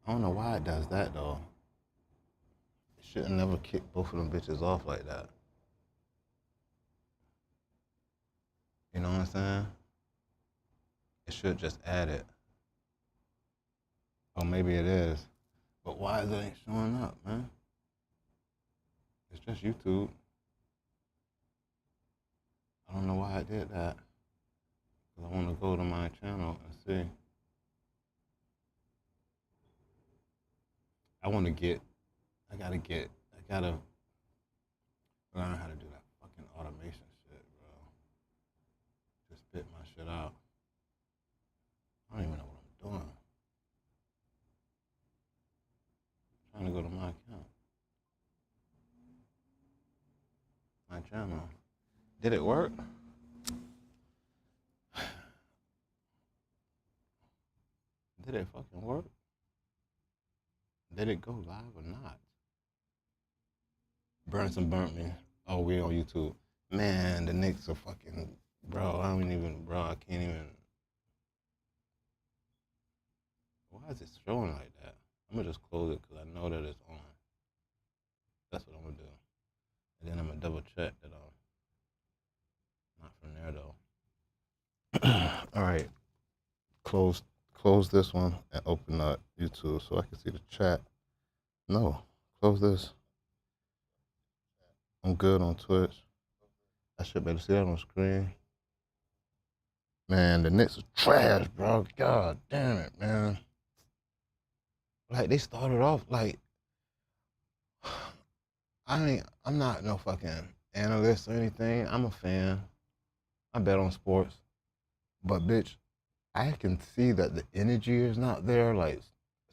I don't know why it does that though. It shouldn't never kick both of them bitches off like that. You know what I'm saying? It should just add it. Or maybe it is. But why is it ain't showing up, man? It's just YouTube. I don't know why I did that. Cause I want to go to my channel and see. I gotta learn how to do that fucking automation shit, bro. Just spit my shit out. I don't even know what I'm doing. I'm trying to go to my account. My channel. Did it work? Did it fucking work? Did it go live or not? Burnson burnt me. Oh, we on YouTube. Man, the Knicks are fucking, bro, I can't even. Why is it showing like that? I'm gonna just close it because I know that it's on. That's what I'm gonna do. And then I'm gonna double check that not from there though. All right, close this one and open up YouTube so I can see the chat. No, close this. I'm good on Twitch. I should be able to see that on screen. Man, the Knicks are trash, bro. God damn it, man. Like, they started off like, I'm not no fucking analyst or anything. I'm a fan. I bet on sports. But, bitch, I can see that the energy is not there. Like,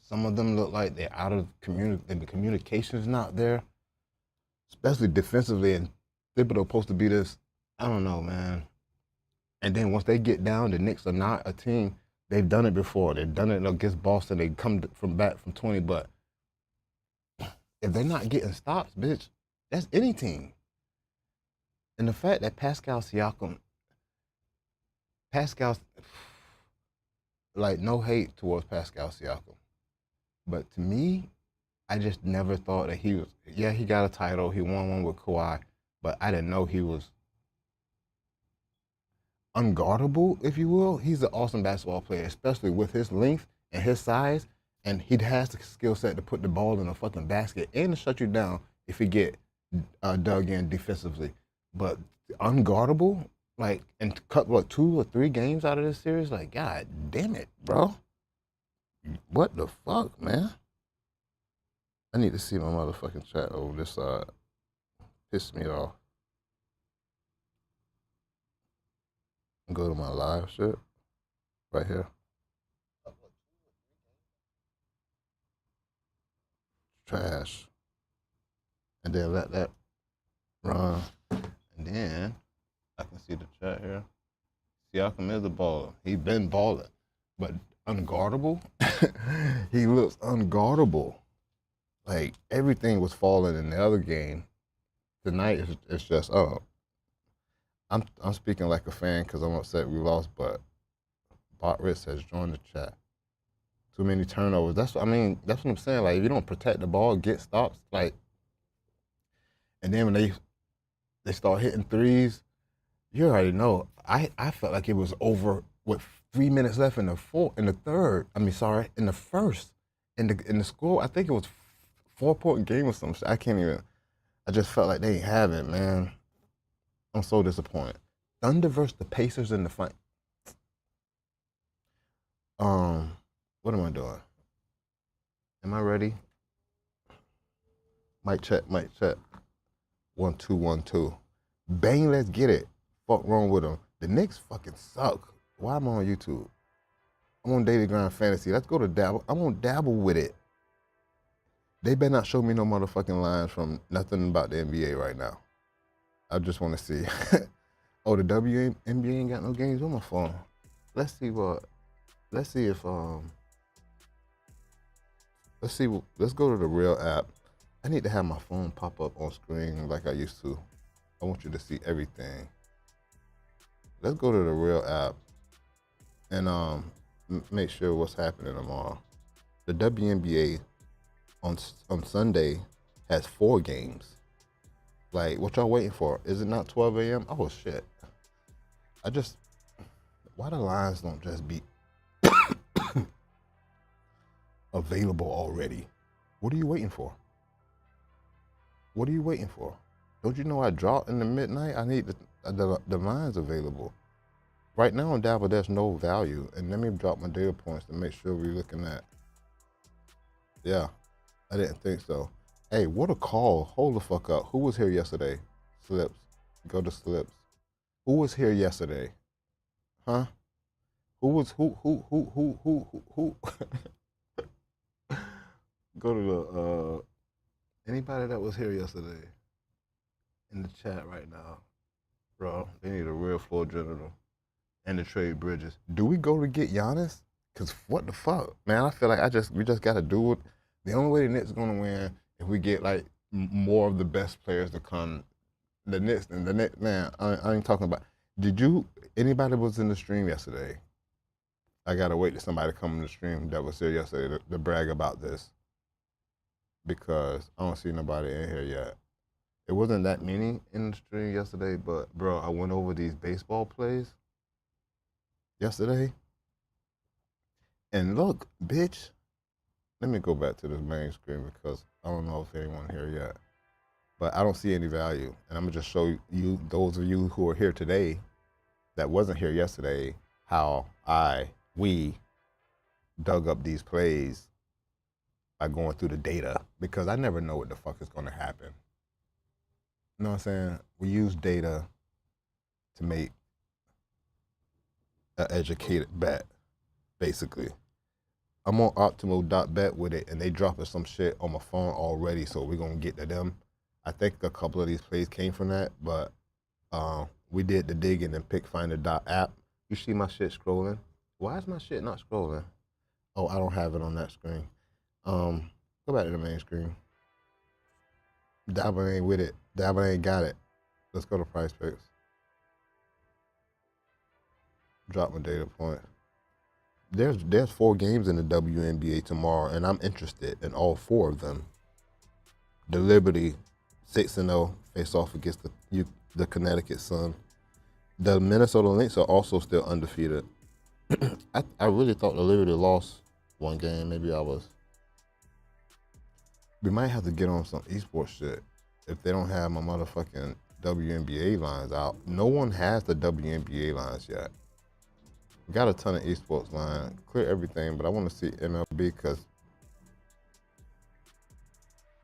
some of them look like they're out of the communication's not there. Especially defensively, and Thibodeau supposed to be this, I don't know, man. And then once they get down, the Knicks are not a team. They've done it before. They've done it against Boston. They come back from 20, but if they're not getting stops, bitch, that's any team. And the fact that Pascal's, like, no hate towards Pascal Siakam, but to me, I just never thought that he was, yeah, he got a title. He won one with Kawhi, but I didn't know he was unguardable, if you will. He's an awesome basketball player, especially with his length and his size, and he has the skill set to put the ball in a fucking basket and to shut you down if he get dug in defensively. But unguardable, like, and cut, what, 2 or 3 games out of this series? Like, God damn it, bro. What the fuck, man? I need to see my motherfucking chat over this side. Pissed me off. Go to my live shit. Right here. Trash. And then let that run. And then I can see the chat here. Siakam is a baller. He been balling. But unguardable? He looks unguardable. Like, everything was falling in the other game. Tonight, it's just, oh. I'm speaking like a fan because I'm upset we lost, but Botritz has joined the chat. Too many turnovers. That's what I'm saying. Like, if you don't protect the ball, get stops, like, and then when they start hitting threes, you already know. I felt like it was over with 3 minutes left in the first. In the score, I think it was 4-point game or something. I can't even. I just felt like they ain't have it, man. I'm so disappointed. Thunder versus the Pacers in the fight. What am I doing? Am I ready? Mic check, mic check. 1 2 1 2. Bang, let's get it. Fuck wrong with them. The Knicks fucking suck. Why am I on YouTube? I'm on Daily Grind Fantasy. Let's go to Dabble. I'm on Dabble with it. They better not show me no motherfucking lines from nothing about the NBA right now. I just want to see. Oh, the WNBA ain't got no games on my phone. Let's see if let's go to the Real app. I need to have my phone pop up on screen like I used to. I want you to see everything. Let's go to the Real app and make sure what's happening tomorrow. The WNBA on Sunday has 4 games. Like, what y'all waiting for? Is it not 12 a.m.? Oh, shit. Why the lines don't just be available already? What are you waiting for? What are you waiting for? Don't you know I dropped in the midnight? I need the lines available. Right now on Dabble, there's no value. And let me drop my data points to make sure we're looking at. Yeah, I didn't think so. Hey, what a call. Hold the fuck up. Who was here yesterday? Slips. Go to Slips. Who was here yesterday? Huh? Who? Go to the, anybody that was here yesterday in the chat right now. Bro, they need a real floor general and to trade Bridges. Do we go to get Giannis? Cause what the fuck? Man, I feel like we just gotta do it. The only way the Knicks gonna win if we get like more of the best players to come. The Knicks, man, I ain't talking about. Anybody was in the stream yesterday? I gotta wait till somebody come in the stream that was here yesterday to brag about this. Because I don't see nobody in here yet. It wasn't that many in the stream yesterday, but bro, I went over these baseball plays yesterday. And look, bitch, let me go back to the main screen because I don't know if anyone here yet. But I don't see any value. And I'm gonna just show you, those of you who are here today that wasn't here yesterday, how we dug up these plays by going through the data, because I never know what the fuck is gonna happen. You know what I'm saying? We use data to make an educated bet, basically. I'm on optimal.bet with it, and they dropping some shit on my phone already, so we're gonna get to them. I think a couple of these plays came from that, but we did the digging and pickfinder.app. You see my shit scrolling? Why is my shit not scrolling? Oh, I don't have it on that screen. Go back to the main screen. Dabble ain't with it. Dabble ain't got it. Let's go to Price Picks. Drop my data point. There's 4 games in the WNBA tomorrow, and I'm interested in all 4 of them. The Liberty 6-0 face off against the Connecticut Sun. The Minnesota Lynx are also still undefeated. I really thought the Liberty lost one game. Maybe I was. We might have to get on some esports shit if they don't have my motherfucking WNBA lines out. No one has the WNBA lines yet. We got a ton of esports line. Clear everything, but I want to see MLB because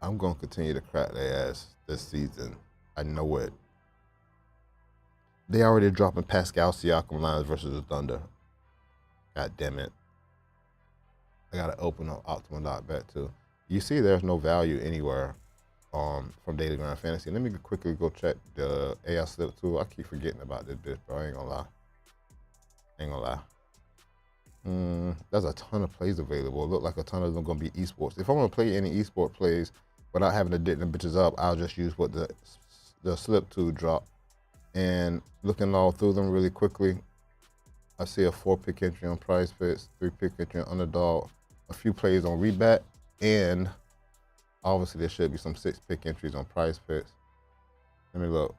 I'm going to continue to crack their ass this season. I know it. They already dropping Pascal Siakam lines versus the Thunder. God damn it. I got to open up Optimal.bet too. You see there's no value anywhere from Daily Grind Fantasy. Let me quickly go check the AI slip tool. I keep forgetting about this bitch, bro. I ain't gonna lie. There's a ton of plays available. Look like a ton of them gonna be esports. If I want to play any esport plays without having to dig them bitches up, I'll just use what the slip tool drop. And looking all through them really quickly, I see a 4-pick entry on Prize Picks, 3-pick entry on Underdog, a few plays on Rebat, and obviously there should be some 6-pick entries on Prize Picks. Let me look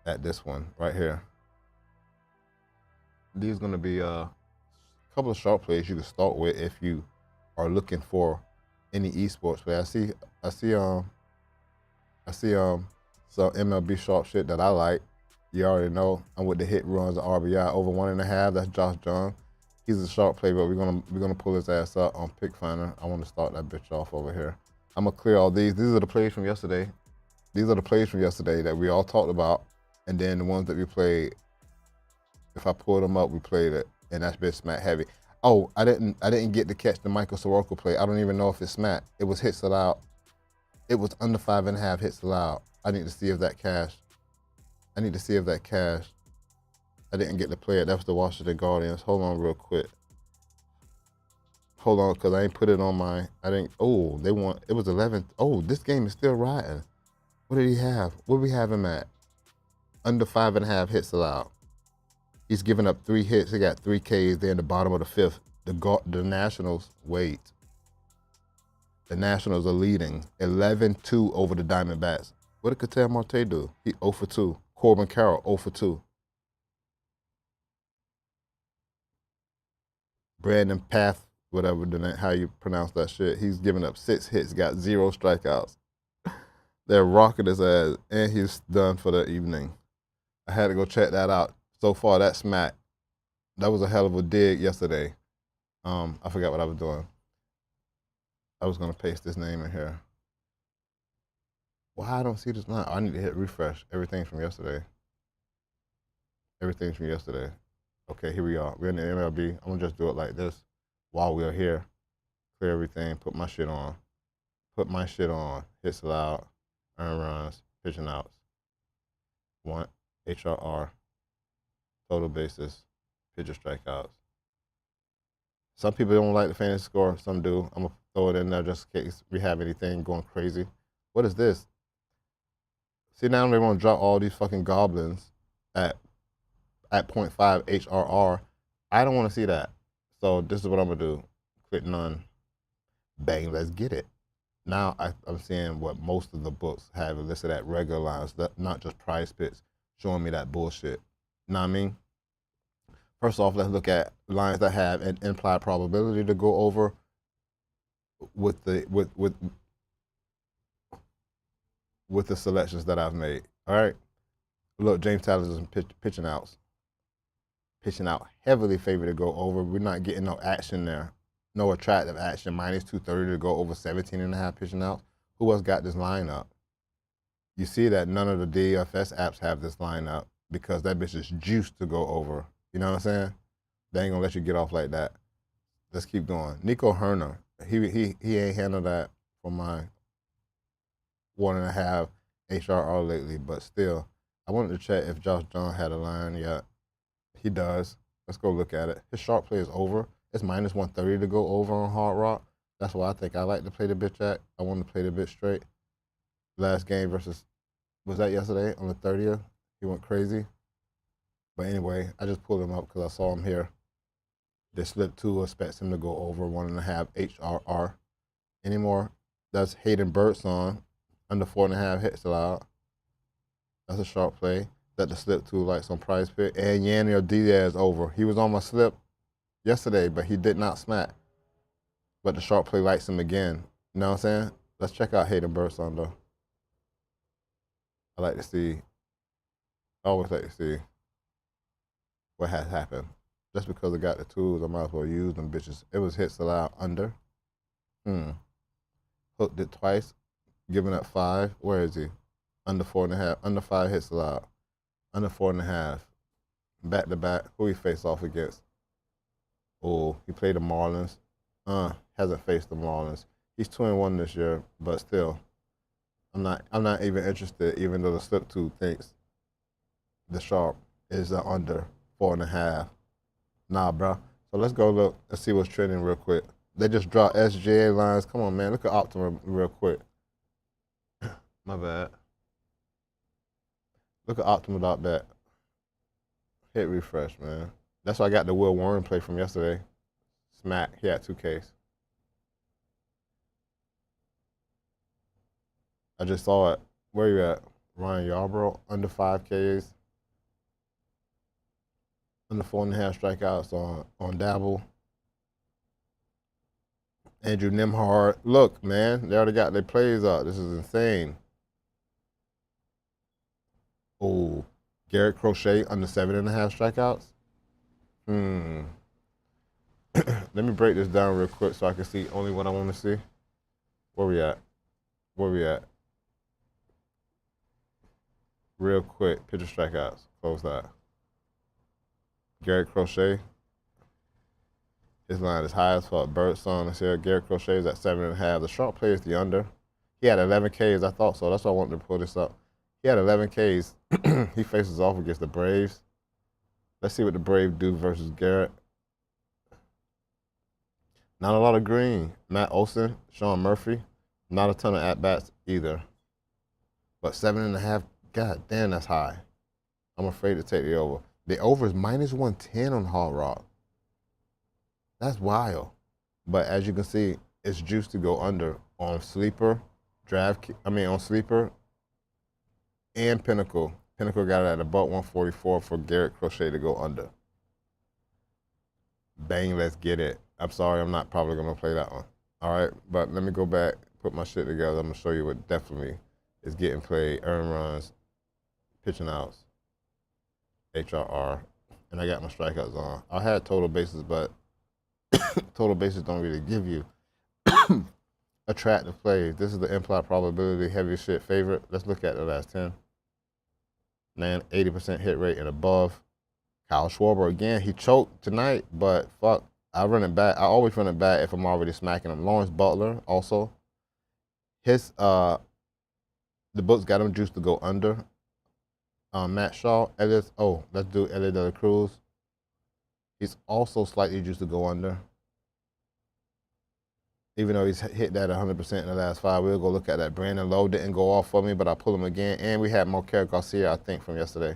at this one right here. These are gonna be a couple of sharp plays you can start with if you are looking for any esports play. I see some MLB sharp shit that I like. You already know I'm with the hit runs and RBI over 1.5. That's Josh Jung. He's a sharp play, but we're gonna pull his ass up on Pick Finder. I want to start that bitch off over here. I'm gonna clear all these. These are the plays from yesterday. These are the plays from yesterday that we all talked about, and then the ones that we played. If I pulled them up, we played it, and that's been smack heavy. Oh, I didn't get to catch the Michael Soroka play. I don't even know if it's smack. It was hits allowed. It was under 5.5 hits allowed. I need to see if that cashed. I didn't get to play it. That was the Washington Guardians. Hold on real quick. Hold on, because I ain't put it on my, it was 11. Oh, this game is still riding. What did he have? What did we have him at? Under 5.5 hits allowed. He's given up 3 hits. He got 3 Ks. They're in the bottom of the 5th. The Nationals, wait. The Nationals are leading 11-2 over the Diamondbacks. What did Ketel Marte do? He 0 for 2. Corbin Carroll 0 for 2. Brandon Path, whatever, how you pronounce that shit, he's given up 6 hits, got 0 strikeouts. They're rocking his ass, and he's done for the evening. I had to go check that out. So far, that smack. That was a hell of a dig yesterday. I forgot what I was doing. I was gonna paste this name in here. Why I don't see this now? I need to hit refresh. Everything from yesterday. Everything's from yesterday. Okay, here we are. We're in the MLB. I'm gonna just do it like this while we're here. Clear everything, put my shit on. Put my shit on. Hits allowed, earn runs, pitching outs. 1 HRR, total bases, pitcher strikeouts. Some people don't like the fantasy score, some do. I'm gonna throw it in there just in case we have anything going crazy. What is this? See, now they want to drop all these fucking goblins at 0.5 HRR. I don't want to see that. So this is what I'm gonna do. Click none. Bang, let's get it. Now I'm seeing what most of the books have listed at regular lines, not just price picks, showing me that bullshit. You know what I mean? First off, let's look at lines that have an implied probability to go over with the selections that I've made. All right. Look, James Tyler's is pitching outs. Pitching out heavily favored to go over. We're not getting no action there. No attractive action. Minus 230 to go over 17.5 pitching outs. Who else got this lineup? You see that none of the DFS apps have this lineup because that bitch is juiced to go over. You know what I'm saying? They ain't gonna let you get off like that. Let's keep going. Nico Herner, he ain't handled that for my 1.5 HRR lately, but still, I wanted to check if Josh John had a line yet. He does. Let's go look at it. His sharp play is over. It's minus 130 to go over on Hard Rock. That's why I think I like to play the bitch at. I want to play the bitch straight. Last game versus, was that yesterday on the 30th? He went crazy. But anyway, I just pulled him up because I saw him here. They slipped 2, expects him to go over 1.5 HRR. Anymore, that's Hayden Birdsong, under 4.5 hits allowed. That's a sharp play. That the slip 2 like some price pick. And Yaniel Diaz over. He was on my slip yesterday, but he did not smack. But the sharp play likes him again. You know what I'm saying? Let's check out Hayden Birdsong though. I like to see, I always like to see what has happened. Just because I got the tools, I might as well use them bitches. It was hits allowed under. Hooked it twice, giving up 5. Where is he? Under 4.5, under 5 hits allowed. Under 4.5. Back to back. Who he faced off against? Oh, he played the Marlins. Hasn't faced the Marlins. He's 2-1 this year, but still, I'm not even interested, even though the slip 2 thinks the sharp is under 4.5. Nah, bro. So let's go look and see what's trending real quick. They just dropped SGA lines. Come on, man. Look at Optima real quick. My bad. Look at Optima.bet. Hit refresh, man. That's why I got the Will Warren play from yesterday. Smack. He had 2 Ks. I just saw it. Where you at? Ryan Yarbrough, under 5 Ks. Under 4.5 strikeouts on Dabble. Andrew Nimhard. Look, man, they already got their plays up. This is insane. Oh, Garrett Crochet under 7.5 strikeouts. Let me break this down real quick so I can see only what I want to see. Where we at? Where we at? Real quick, pitcher strikeouts. Close that. Garrett Crochet. His line is high as fuck. Birdsong is here. Garrett Crochet is at 7.5. The sharp play is the under. He had 11 Ks. I thought so. That's why I wanted to pull this up. He had 11 Ks. He faces off against the Braves. Let's see what the Braves do versus Garrett. Not a lot of green. Matt Olson, Sean Murphy. Not a ton of at-bats either. But 7.5, god damn, that's high. I'm afraid to take the over. The over is minus 110 on Hard Rock. That's wild. But as you can see, it's juiced to go under on Sleeper, on Sleeper and Pinnacle. Pinnacle got it at about 144 for Garrett Crochet to go under. Bang, let's get it. I'm sorry, I'm not probably going to play that one. All right, but let me go back, put my shit together. I'm going to show you what definitely is getting played. Earn runs, pitching outs, HRR, and I got my strikeouts on. I had total bases, but total bases don't really give you attractive plays. This is the implied probability heavy shit favorite. Let's look at the last 10. 80% hit rate and above. Kyle Schwarber again, he choked tonight, but fuck, I run it back. I always run it back if I'm already smacking him. Lawrence Butler also. The books got him juiced to go under. Matt Shaw, let's do Elliot De La Cruz. He's also slightly juiced to go under. Even though he's hit that 100% in the last 5, we'll go look at that. Brandon Lowe didn't go off for me, but I pull him again. And we had Moquel Garcia, I think, from yesterday.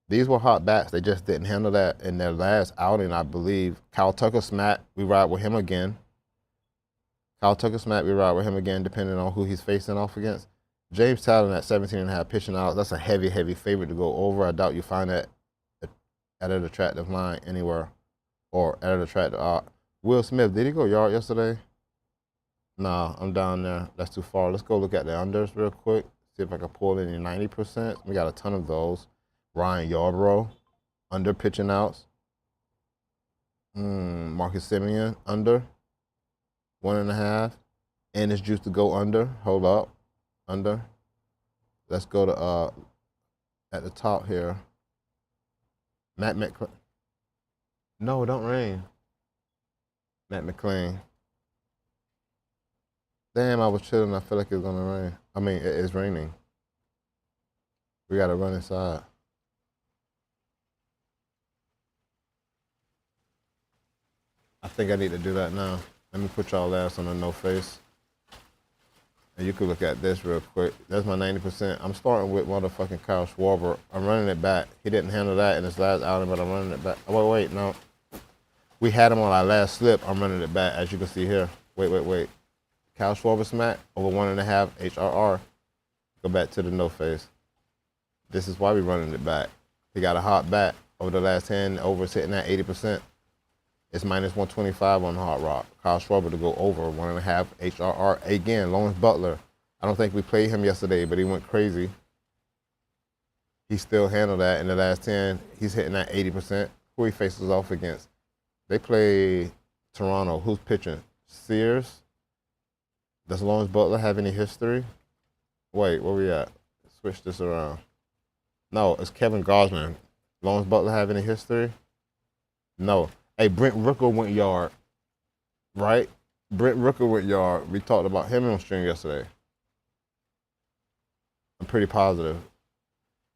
These were hot bats. They just didn't handle that in their last outing, I believe. Kyle Tucker smack, we ride with him again. Depending on who he's facing off against. James Talon at 17.5 pitching out. That's a heavy, heavy favorite to go over. I doubt you find that at an attractive line anywhere or at an attractive Will Smith, did he go yard yesterday? Nah, I'm down there. That's too far. Let's go look at the unders real quick. See if I can pull any 90%. We got a ton of those. Ryan Yarbrough, under pitching outs. Marcus Semien, under. 1.5. And it's juice to go under. Hold up. Under. Let's go to at the top here. Matt McClain. No, don't rain. Matt McClain. Damn, I was chilling. I feel like it's gonna rain. I mean, it is raining. We gotta run inside. I think I need to do that now. Let me put y'all ass on a no face. And you can look at this real quick. That's my 90%. I'm starting with motherfucking Kyle Schwarber. I'm running it back. He didn't handle that in his last outing, but I'm running it back. Oh, wait, no. We had him on our last slip. I'm running it back, as you can see here. Wait. Kyle Schwarber smack over 1.5 HRR. Go back to the no face. This is why we're running it back. He got a hot bat over the last 10, over sitting at 80%. It's minus 125 on the Hot Rock. Kyle Schwarber to go over 1.5 HRR. Again, Lawrence Butler. I don't think we played him yesterday, but he went crazy. He still handled that in the last 10. He's hitting at 80%. Who he faces off against? They play Toronto. Who's pitching? Sears. Does Lawrence Butler have any history? Wait, where we at? Switch this around. No, it's Kevin Gausman. Lawrence Butler have any history? No. Hey, Brent Rooker went yard, right? Brent Rooker went yard. We talked about him on stream yesterday. I'm pretty positive.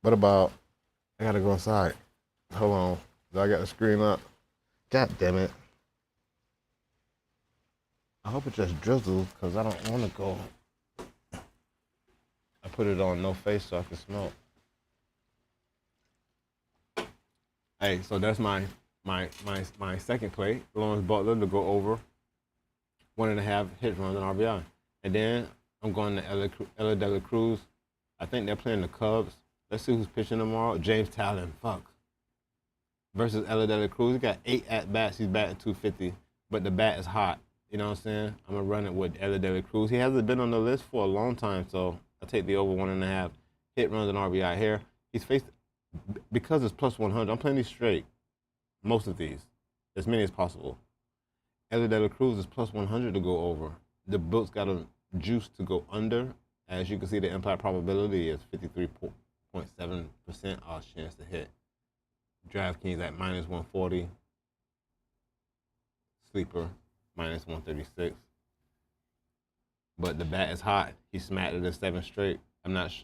What about, I gotta go inside. Hold on. Do I got the screen up? God damn it. I hope it just drizzles because I don't want to go. I put it on no face so I can smoke. Hey, so that's my second play. Lawrence Butler to go over 1.5 hit runs and RBI. And then I'm going to Elliot De La Cruz. I think they're playing the Cubs. Let's see who's pitching tomorrow. James Talon, fuck. Versus Elliot De La Cruz. He got 8 at-bats. He's batting 250, but the bat is hot. You know what I'm saying? I'm going to run it with Elliot De La Cruz. He hasn't been on the list for a long time, so I'll take the over 1.5 hit runs and RBI here. He's faced, because it's plus 100, I'm playing these straight. Most of these, as many as possible. Elliot De La Cruz is plus 100 to go over. The book's got a juice to go under. As you can see, the implied probability is 53.7% odds chance to hit. DraftKings at minus 140. Sleeper, minus 136. But the bat is hot. He smacked it in 7 straight.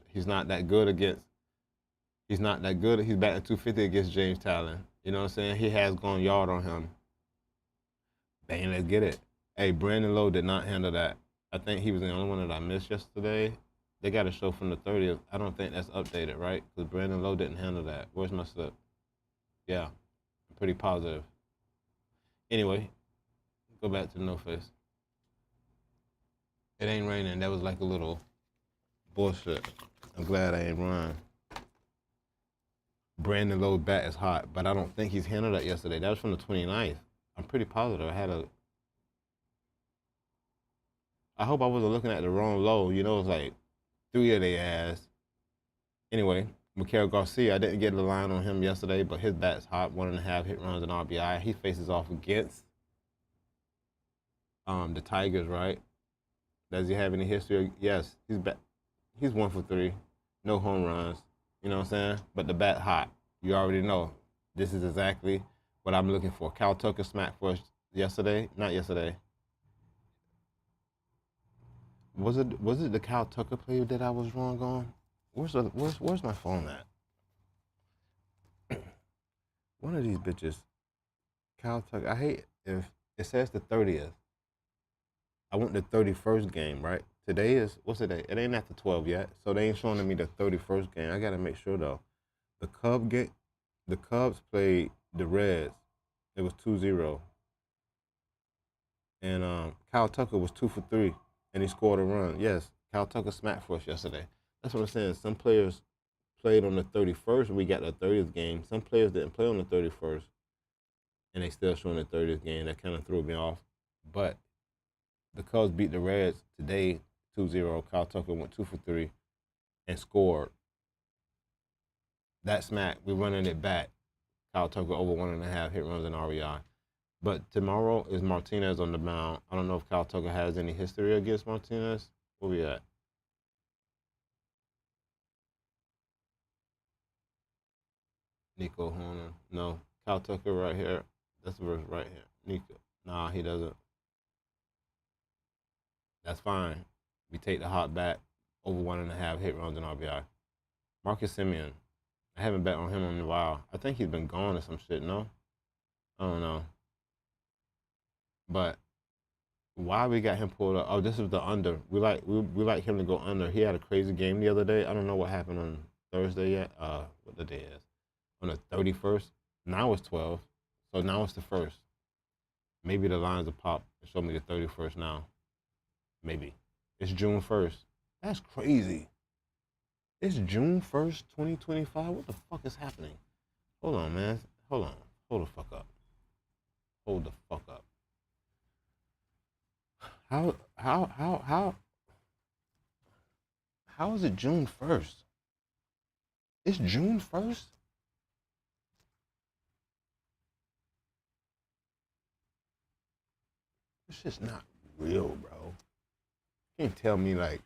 He's not that good against. He's not that good. He's batting 250 against James Talon. You know what I'm saying? He has gone yard on him. Bang, let's get it. Hey, Brandon Lowe did not handle that. I think he was the only one that I missed yesterday. They got a show from the 30th. I don't think that's updated, right? Because Brandon Lowe didn't handle that. Where's my slip? Yeah, I'm pretty positive. Anyway, go back to the no face. It ain't raining. That was like a little bullshit. I'm glad I ain't run. Brandon Lowe's bat is hot, but I don't think he's handled that yesterday. That was from the 29th. I'm pretty positive. I hope I wasn't looking at the wrong low. You know, it's like 3 of their ass. Anyway, Mikael Garcia, I didn't get the line on him yesterday, but his bat's hot. 1.5 hit runs and RBI. He faces off against the Tigers, right? Does he have any history? Yes, he's 1 for 3, no home runs. You know what I'm saying? But the bat hot. You already know. This is exactly what I'm looking for. Cal Tucker smacked for us yesterday. Not yesterday. Was it the Cal Tucker play that I was wrong on? Where's my phone at? One of these bitches. Cal Tucker. I hate if it says the 30th. I want the 31st game, right? Today is, what's the day? It ain't after 12 yet, so they ain't showing me the 31st game. I gotta make sure though. The Cubs played the Reds. It was 2-0. And Kyle Tucker was 2 for 3, and he scored a run. Yes, Kyle Tucker smacked for us yesterday. That's what I'm saying. Some players played on the 31st, and we got the 30th game. Some players didn't play on the 31st, and they still showing the 30th game. That kind of threw me off. But the Cubs beat the Reds today 2-0. Kyle Tucker went 2 for 3 and scored. That smack, we're running it back. Kyle Tucker over 1.5 hit runs and REI. But tomorrow is Martinez on the mound. I don't know if Kyle Tucker has any history against Martinez. Where we at? Nico Hoerner. No. Kyle Tucker right here. That's the verse right here. Nico. Nah, he doesn't. That's fine. We take the hot bat over 1.5 hit runs and RBI. Marcus Semien. I haven't bet on him in a while. I think he's been gone or some shit, no? I don't know. But why we got him pulled up? Oh, this is the under. We like him to go under. He had a crazy game the other day. I don't know what happened on Thursday yet. What the day is? On the 31st. Now it's 12. So now it's the 1st. Maybe the lines will pop and show me the 31st now. Maybe. It's June 1st. That's crazy. It's June 1st, 2025. What the fuck is happening? Hold on, man. Hold on. Hold the fuck up. Hold the fuck up. How is it June 1st? It's June 1st? This shit's not real, bro. You can't tell me like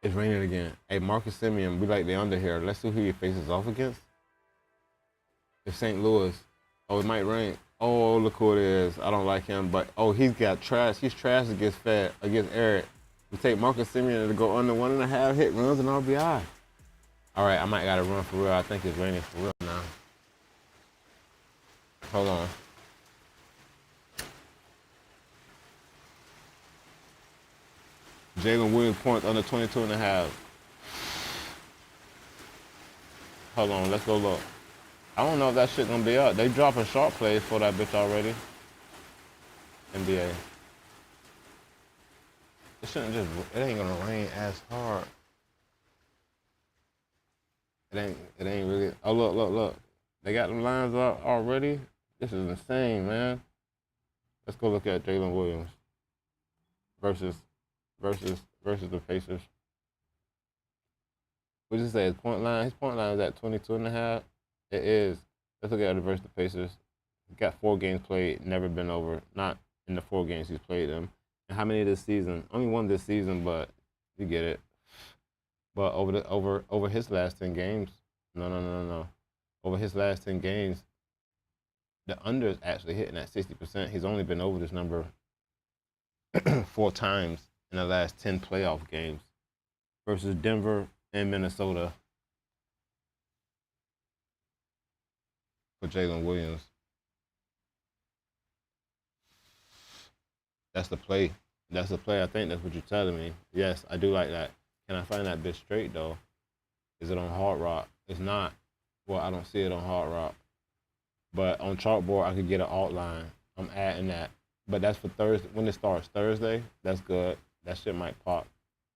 it's raining again. Hey, Marcus Semien, we like the under here. Let's see who he faces off against. It's St. Louis. Oh, it might rain. Oh, look who it is. I don't like him, but oh, he's got trash. He's trash against Eric. We take Marcus Semien to go under 1.5 hit runs and RBI. All right, I might gotta run for real. I think it's raining for real now. Hold on. Jalen Williams points under 22.5. Hold on, let's go look. I don't know if that shit gonna be up. They dropping short plays for that bitch already. NBA. It ain't gonna rain as hard. It ain't really. Oh, look. They got them lines up already. This is insane, man. Let's go look at Jalen Williams versus the Pacers. What did you say? His point line? His point line is at 22.5. It is. Let's look at it versus the Pacers. He's got 4 games played, never been over. Not in the 4 games he's played them. And how many this season? Only 1 this season, but you get it. But over his last 10 games, no. Over his last 10 games, the under is actually hitting at 60%. He's only been over this number 4 times in the last 10 playoff games versus Denver and Minnesota for Jalen Williams. That's the play. That's the play. I think that's what you're telling me. Yes, I do like that. Can I find that bitch straight, though? Is it on Hard Rock? It's not. Well, I don't see it on Hard Rock. But on chalkboard, I could get an outline. I'm adding that. But that's for Thursday. When it starts Thursday, that's good. That shit might pop.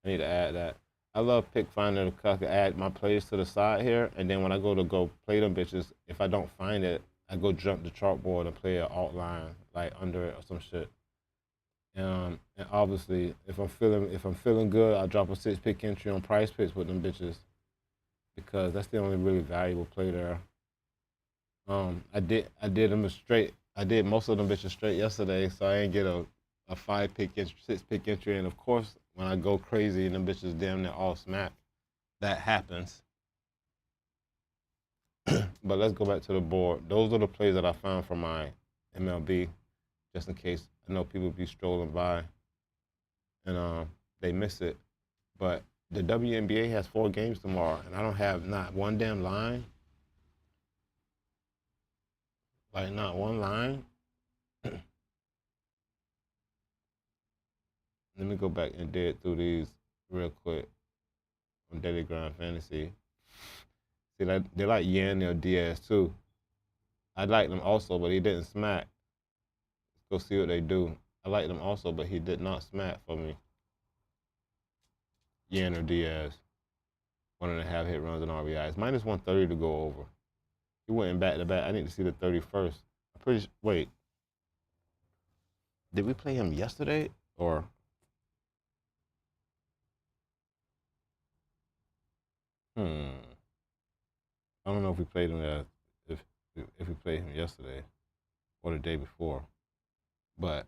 I need to add that. I love pick finder because I can add my plays to the side here, and then when I go play them bitches, if I don't find it, I go jump the chalkboard and play an outline like under it or some shit. And obviously, if I'm feeling good, I drop a 6 pick entry on Price Picks with them bitches because that's the only really valuable play there. I did them straight. I did most of them bitches straight yesterday, so I ain't get a 5 pick entry, 6 pick entry, and of course when I go crazy and them bitches damn near all smack, that happens. But let's go back to the board. Those are the plays that I found for my MLB, just in case I know people be strolling by and they miss it. But the WNBA has 4 games tomorrow, and I don't have not one damn line. Like not one line. Let me go back and dig through these real quick on Daily Grind Fantasy. See, they like Yanni or Diaz too. I like them also, but he didn't smack. Let's go see what they do. I like them also, but he did not smack for me. Yan or Diaz. 1.5 hit runs and RBIs. Minus 130 to go over. He went in back to back. I need to see the 31st. I'm pretty sure. Wait. Did we play him yesterday or? I don't know if we played him if we played him yesterday or the day before, but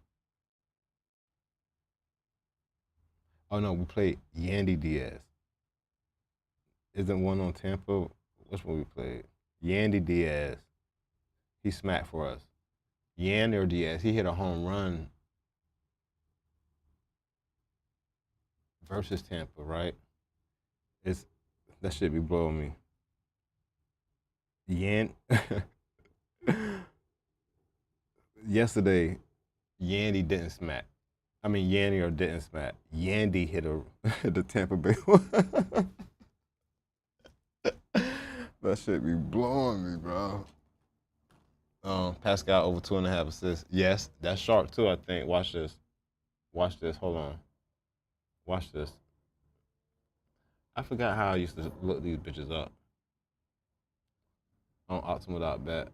oh no, we played Yandy Diaz. Isn't one on Tampa? Which one we played? Yandy Diaz. He smacked for us. Yandy or Diaz. He hit a home run versus Tampa, right? That should be blowing me. Yan. Yesterday, Yandy didn't smack. I mean, Yandy or didn't smack. Yandy hit the Tampa Bay one. That shit be blowing me, bro. Pascal over 2.5 assists. Yes, that's sharp too, I think. Watch this. Watch this. Hold on. Watch this. I forgot how I used to look these bitches up on Optimal.bet.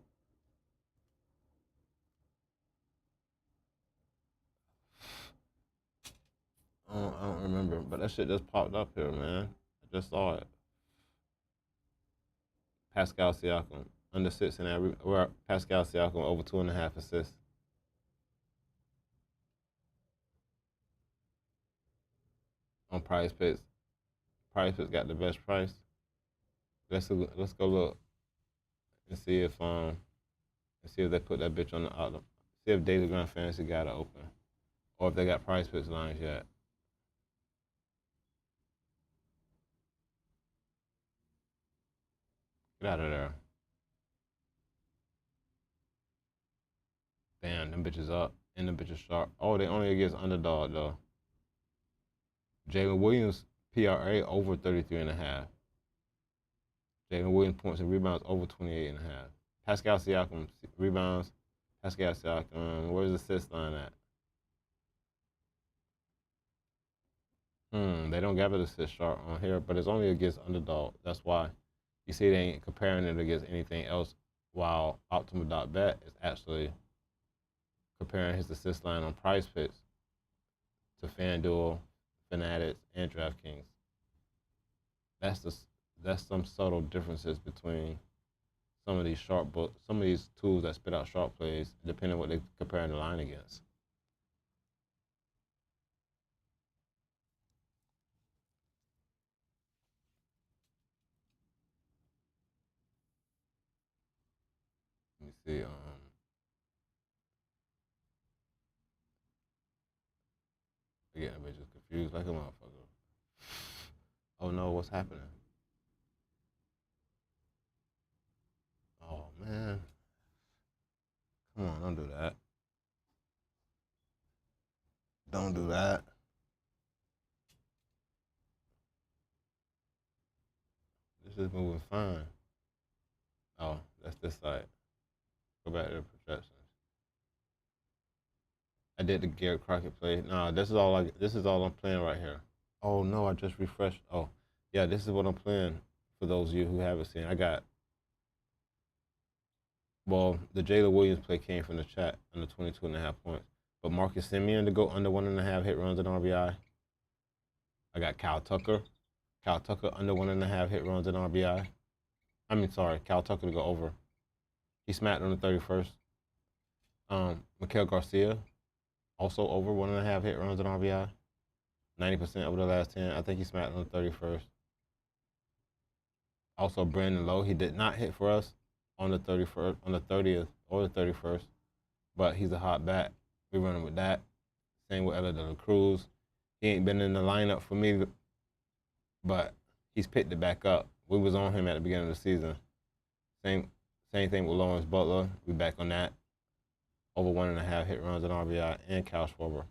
I don't remember, but that shit just popped up here, man. I just saw it. Pascal Siakam under 6.5. Pascal Siakam over 2.5 assists. On Price Picks. Price Picks got the best price. Let's go look and see if they put that bitch on the outlook. See if Daily Grind Fantasy got it open, or if they got Price Picks lines yet. Get out of there. Damn, them bitches up and them bitches sharp. Oh, they only against Underdog though. Jalen Williams PRA over 33.5. Jalen Williams points and rebounds over 28.5. Pascal Siakam rebounds. Pascal Siakam, where's the assist line at? They don't got it assist chart on here, but it's only against Underdog. That's why you see they ain't comparing it against anything else. While Optimal.bet is actually comparing his assist line on Price Picks to FanDuel, Fanatics, and DraftKings. That's some subtle differences between some of these some of these tools that spit out sharp plays, depending on what they're comparing the line against. Let me see. Again, I'm just confused like a motherfucker. Oh no, what's happening? Oh man. Come on, don't do that. Don't do that. This is moving fine. Oh, that's this side. Go back to the projections. I did the Garrett Crockett play. No, this is all I'm playing right here. Oh no, I just refreshed. Oh, yeah, this is what I'm playing for those of you who haven't seen. I got the Jayla Williams play came from the chat under 22.5 points. But Marcus Simeon to go under 1.5 hit runs and RBI. I got Kyle Tucker. Kyle Tucker under 1.5 hit runs and RBI. Kyle Tucker to go over. He smacked on the 31st. Mikael Garcia, also over 1.5 hit runs and RBI. 90% over the last 10. I think he smacked on the 31st. Also, Brandon Lowe, he did not hit for us on the 31st, on the 30th or the 31st, but he's a hot bat. We're running with that. Same with Elder De La Cruz. He ain't been in the lineup for me, but he's picked it back up. We was on him at the beginning of the season. Same thing with Lawrence Butler. We back on that. Over 1.5 hit runs and RBI, and Kyle Schwarber.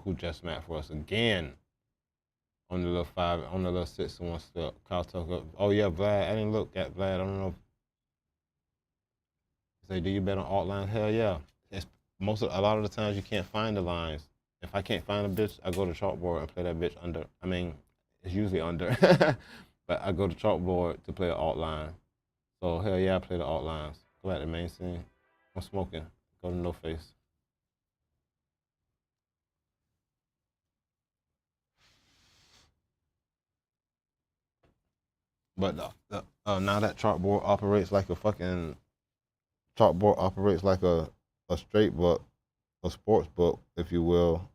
Who just smacked for us again on the little 6-1 step. Kyle Tucker. Oh yeah, Vlad. I didn't look at Vlad. I don't know. Say, do you bet on alt lines? Hell yeah. It's a lot of the times you can't find the lines. If I can't find a bitch, I go to chalkboard and play that bitch under. I mean, it's usually under, but I go to chalkboard to play an alt line. So hell yeah, I play the alt lines. Go back to the main scene. I'm smoking. Go to No Face. But now that chalkboard operates like a straight book, a sports book, if you will.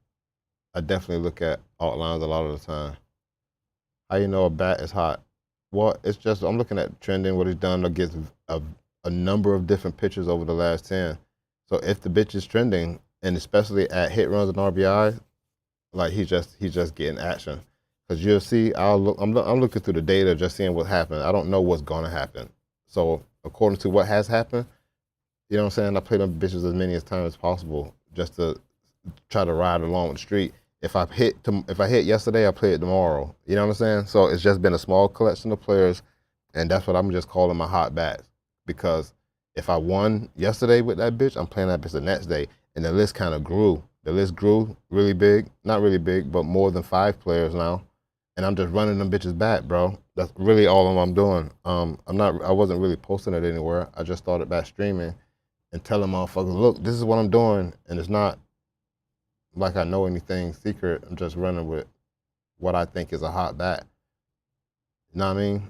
I definitely look at alt lines a lot of the time. How you know a bat is hot? Well, it's just I'm looking at trending, what he's done against a number of different pitchers over the last 10. So if the bitch is trending, and especially at hit runs and RBI, like he's just getting action. Because you'll see, I'm looking through the data, just seeing what happened. I don't know what's gonna happen. So according to what has happened, you know what I'm saying? I play them bitches as many times as possible just to try to ride along with the street. If I hit yesterday, I play it tomorrow. You know what I'm saying? So it's just been a small collection of players, and that's what I'm just calling my hot bats. Because if I won yesterday with that bitch, I'm playing that bitch the next day, and the list kind of grew. The list grew really big, not really big, but more than 5 players now, and I'm just running them bitches back, bro. That's really all I'm doing. I wasn't really posting it anywhere. I just started back streaming and telling motherfuckers, look, this is what I'm doing, and it's not like I know anything secret. I'm just running with what I think is a hot bat. You know what I mean?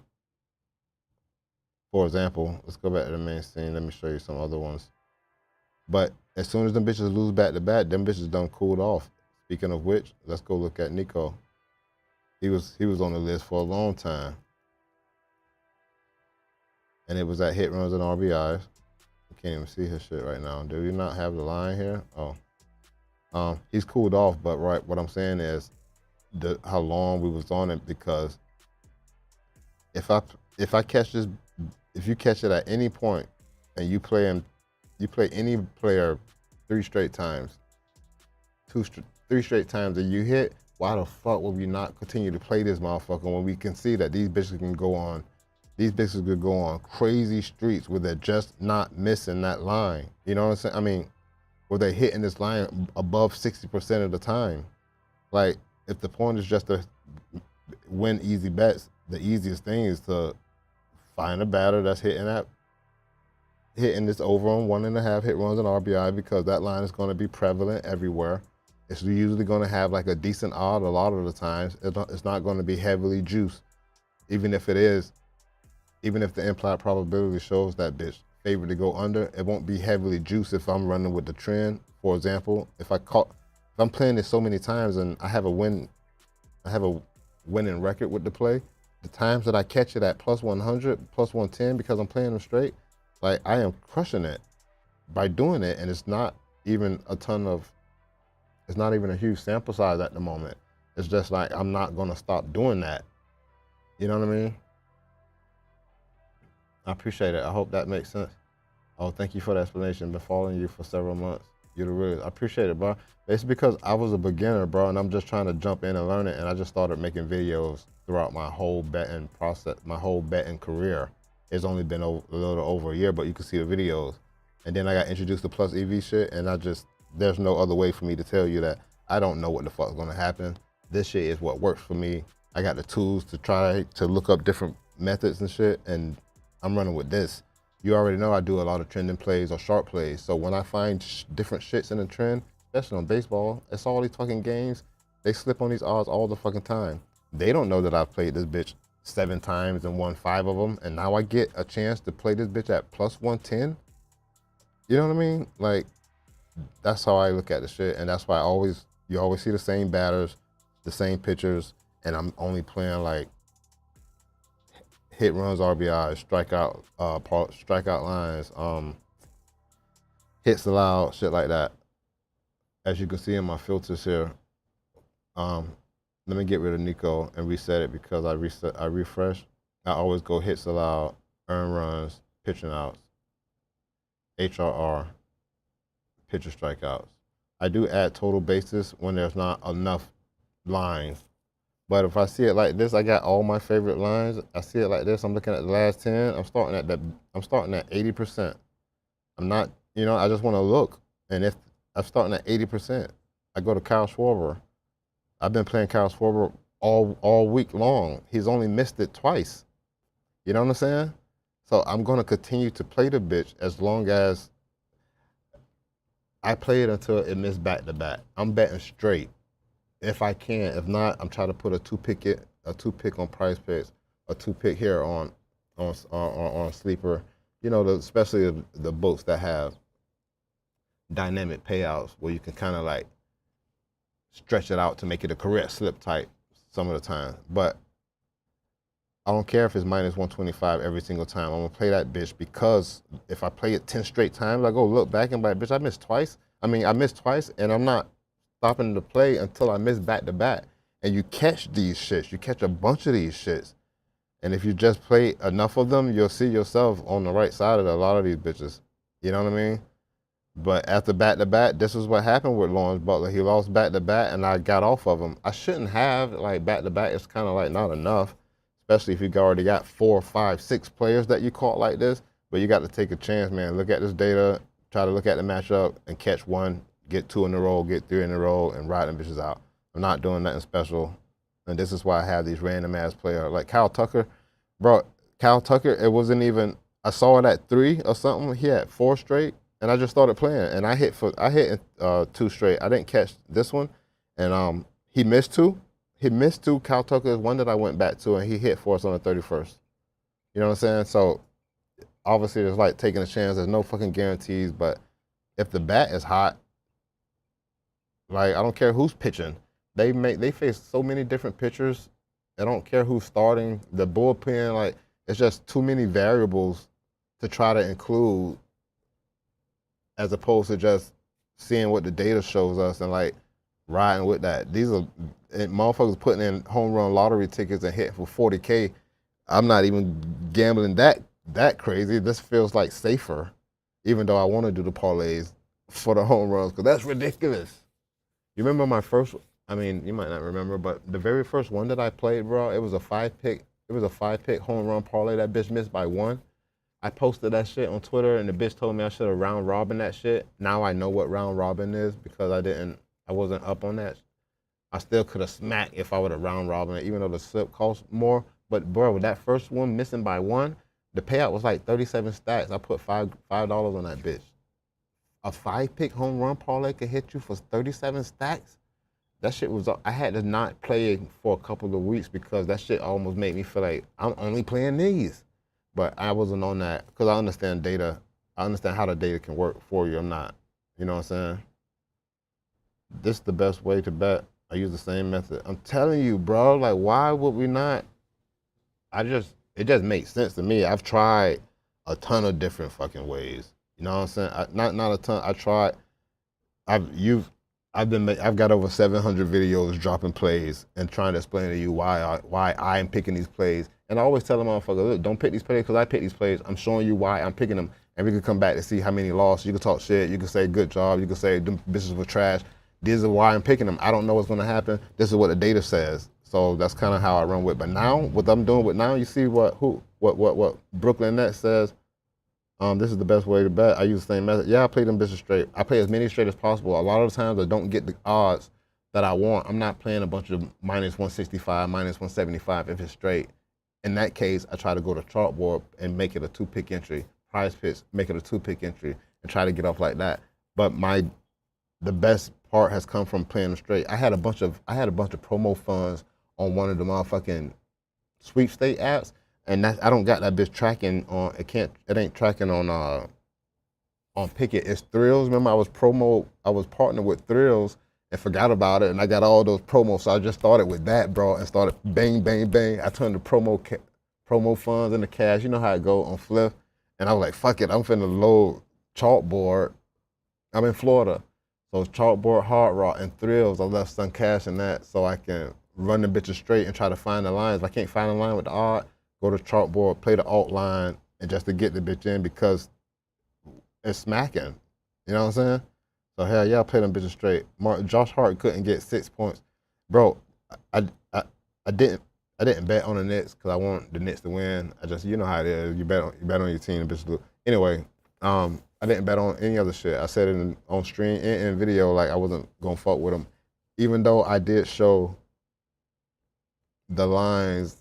For example, let's go back to the main scene. Let me show you some other ones. But as soon as them bitches lose back to back, them bitches done cooled off. Speaking of which, let's go look at Nico. He was on the list for a long time. And it was at hit runs and RBIs. I can't even see his shit right now. Do you not have the line here? Oh. He's cooled off, but right, what I'm saying is how long we was on it, because if you catch it at any point and you play any player 3 straight times, 3 straight times and you hit, why the fuck would we not continue to play this motherfucker when we can see that these bitches could go on crazy streaks where they're just not missing that line. You know what I'm saying? I mean, where they hitting this line above 60% of the time. Like, if the point is just to win easy bets, the easiest thing is to find a batter that's hitting this over on 1.5 hit runs and RBI, because that line is going to be prevalent everywhere. It's usually going to have like a decent odd a lot of the times. It's not going to be heavily juiced. Even if the implied probability shows that bitch favored to go under, it won't be heavily juiced if I'm running with the trend. For example, if I'm playing this so many times and I have a winning record with the play, the times that I catch it at plus 100, plus 110 because I'm playing them straight, like I am crushing it by doing it, and it's not even a huge sample size at the moment. It's just like I'm not gonna stop doing that. You know what I mean? I appreciate it. I hope that makes sense. Oh, thank you for the explanation. Been following you for several months. You're the real. I appreciate it, bro. It's because I was a beginner, bro, and I'm just trying to jump in and learn it, and I just started making videos throughout my whole betting process, my whole betting career. it's only been a little over a year, but you can see the videos. And then I got introduced to Plus EV shit, and there's no other way for me to tell you that I don't know what the fuck's gonna happen. This shit is what works for me. I got the tools to try to look up different methods and shit, and I'm running with this. You already know I do a lot of trending plays or sharp plays. So when I find different shits in the trend, especially on baseball, it's all these fucking games. They slip on these odds all the fucking time. They don't know that I've played this bitch 7 times and won 5 of them, and now I get a chance to play this bitch at plus 110. You know what I mean? Like, that's how I look at the shit, and that's why you always see the same batters, the same pitchers, and I'm only playing like hit, runs, RBI, strikeout lines, hits allowed, shit like that. As you can see in my filters here, let me get rid of Nico and reset it because I refresh. I always go hits allowed, earned runs, pitching outs, HRR, pitcher strikeouts. I do add total bases when there's not enough lines. But if I see it like this, I got all my favorite lines. I see it like this. I'm looking at the last 10. I'm starting at 80%. I'm not, I just want to look. And if I'm starting at 80%, I go to Kyle Schwarber. I've been playing Kyle Schwarber all week long. He's only missed it twice. You know what I'm saying? So I'm going to continue to play the bitch as long as I play it until it missed back-to-back. I'm betting straight. If I can, if not, I'm trying to put a two pick on Price Picks, a 2-pick here on Sleeper. Especially the books that have dynamic payouts where you can kind of like stretch it out to make it a correct slip type some of the time. But I don't care if it's minus 125 every single time. I'm gonna play that bitch because if I play it 10 straight times, I go look back and be like, bitch, I missed twice. I missed twice, and I'm not stopping to play until I miss back-to-back. And you catch these shits. You catch a bunch of these shits. And if you just play enough of them, you'll see yourself on the right side of a lot of these bitches. You know what I mean? But after back-to-back, this is what happened with Lawrence Butler. He lost back-to-back, and I got off of him. I shouldn't have, like, back-to-back. It's kind of like not enough, especially if you already got 4, 5, 6 players that you caught like this. But you got to take a chance, man. Look at this data, try to look at the matchup, and catch one. Get 2 in a row, get 3 in a row, and ride them bitches out. I'm not doing nothing special. And this is why I have these random ass players. Like Kyle Tucker, bro, it wasn't even, I saw it at 3 or something. He had 4 straight, and I just started playing. And I hit 2 straight. I didn't catch this one. And he missed 2. He missed 2. Kyle Tucker is one that I went back to, and he hit for us on the 31st. You know what I'm saying? So obviously it's like taking a chance. There's no fucking guarantees, but if the bat is hot, like, I don't care who's pitching. They face so many different pitchers. I don't care who's starting. The bullpen, like, it's just too many variables to try to include as opposed to just seeing what the data shows us and, like, riding with that. These are motherfuckers putting in home run lottery tickets and hit for 40K. I'm not even gambling that crazy. This feels like safer, even though I want to do the parlays for the home runs, because that's ridiculous. You remember my first, you might not remember, but the very first one that I played, bro, it was a 5-pick. It was a 5-pick home run parlay. That bitch missed by 1. I posted that shit on Twitter, and the bitch told me I should have round robin that shit. Now I know what round robin is because I wasn't up on that. I still could have smacked if I would have round robin it, even though the slip cost more. But bro, with that first one missing by 1, the payout was like 37 stacks. I put $5 on that bitch. A 5-pick home run parlay could hit you for 37 stacks. That shit was, I had to not play for a couple of weeks because that shit almost made me feel like I'm only playing these. But I wasn't on that because I understand data. I understand how the data can work for you. I'm not, you know what I'm saying? This is the best way to bet. I use the same method. I'm telling you, bro, like, why would we not? It just makes sense to me. I've tried a ton of different fucking ways. You know what I'm saying? Not a ton. I tried. I've got over 700 videos dropping plays and trying to explain to you why I am picking these plays. And I always tell them, motherfucker, look, don't pick these plays because I pick these plays. I'm showing you why I'm picking them, and we can come back to see how many lost. You can talk shit. You can say good job. You can say them bitches were trash. These are why I'm picking them. I don't know what's gonna happen. This is what the data says. So that's kind of how I run with. But now, what I'm doing with now, you see what what Brooklyn Nets says. This is the best way to bet. I use the same method. Yeah, I play them bitches straight. I play as many straight as possible. A lot of the times I don't get the odds that I want. I'm not playing a bunch of minus 165, minus 175 if it's straight. In that case, I try to go to chalkboard and make it a 2-pick entry. Prize picks, make it a 2-pick entry, and try to get off like that. But the best part has come from playing them straight. I had a bunch of promo funds on one of the motherfucking sweepstate apps, and I don't got that bitch tracking on. It ain't tracking on Picket. It's Thrills. Remember, I was partnered with Thrills and forgot about it, and I got all those promos. So I just started with that, bro, and started bang, bang, bang. I turned the promo funds into cash. You know how it go on Flip, and I was like, fuck it, I'm finna load chalkboard. I'm in Florida, so it's chalkboard, hard rock, and Thrills. I left some cash in that so I can run the bitches straight and try to find the lines. If I can't find a line with the odd, go to chalkboard, play the alt line, and just to get the bitch in because it's smacking. You know what I'm saying? So hell yeah, I play them bitches straight. Josh Hart couldn't get 6 points, bro. I didn't bet on the Knicks because I want the Knicks to win. I just, you know how it is. You bet on your team, the bitches do. Anyway, I didn't bet on any other shit. I said it on stream and in video like I wasn't gonna fuck with them, even though I did show the lines.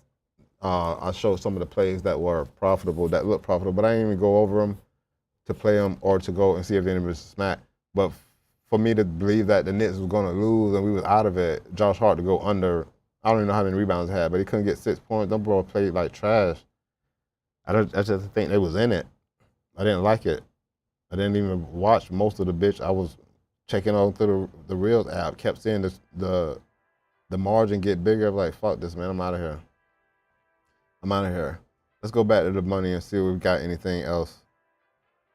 I showed some of the plays that were profitable, that looked profitable, but I didn't even go over them to play them or to go and see if anybody was smack. But for me to believe that the Knicks was going to lose and we was out of it, Josh Hart to go under, I don't even know how many rebounds he had, but he couldn't get 6 points. Them bro played like trash. I just think they was in it. I didn't like it. I didn't even watch most of the bitch. I was checking on through the Reels app, kept seeing the margin get bigger. I'm like, fuck this, man, I'm out of here. Let's go back to the money and see if we got anything else.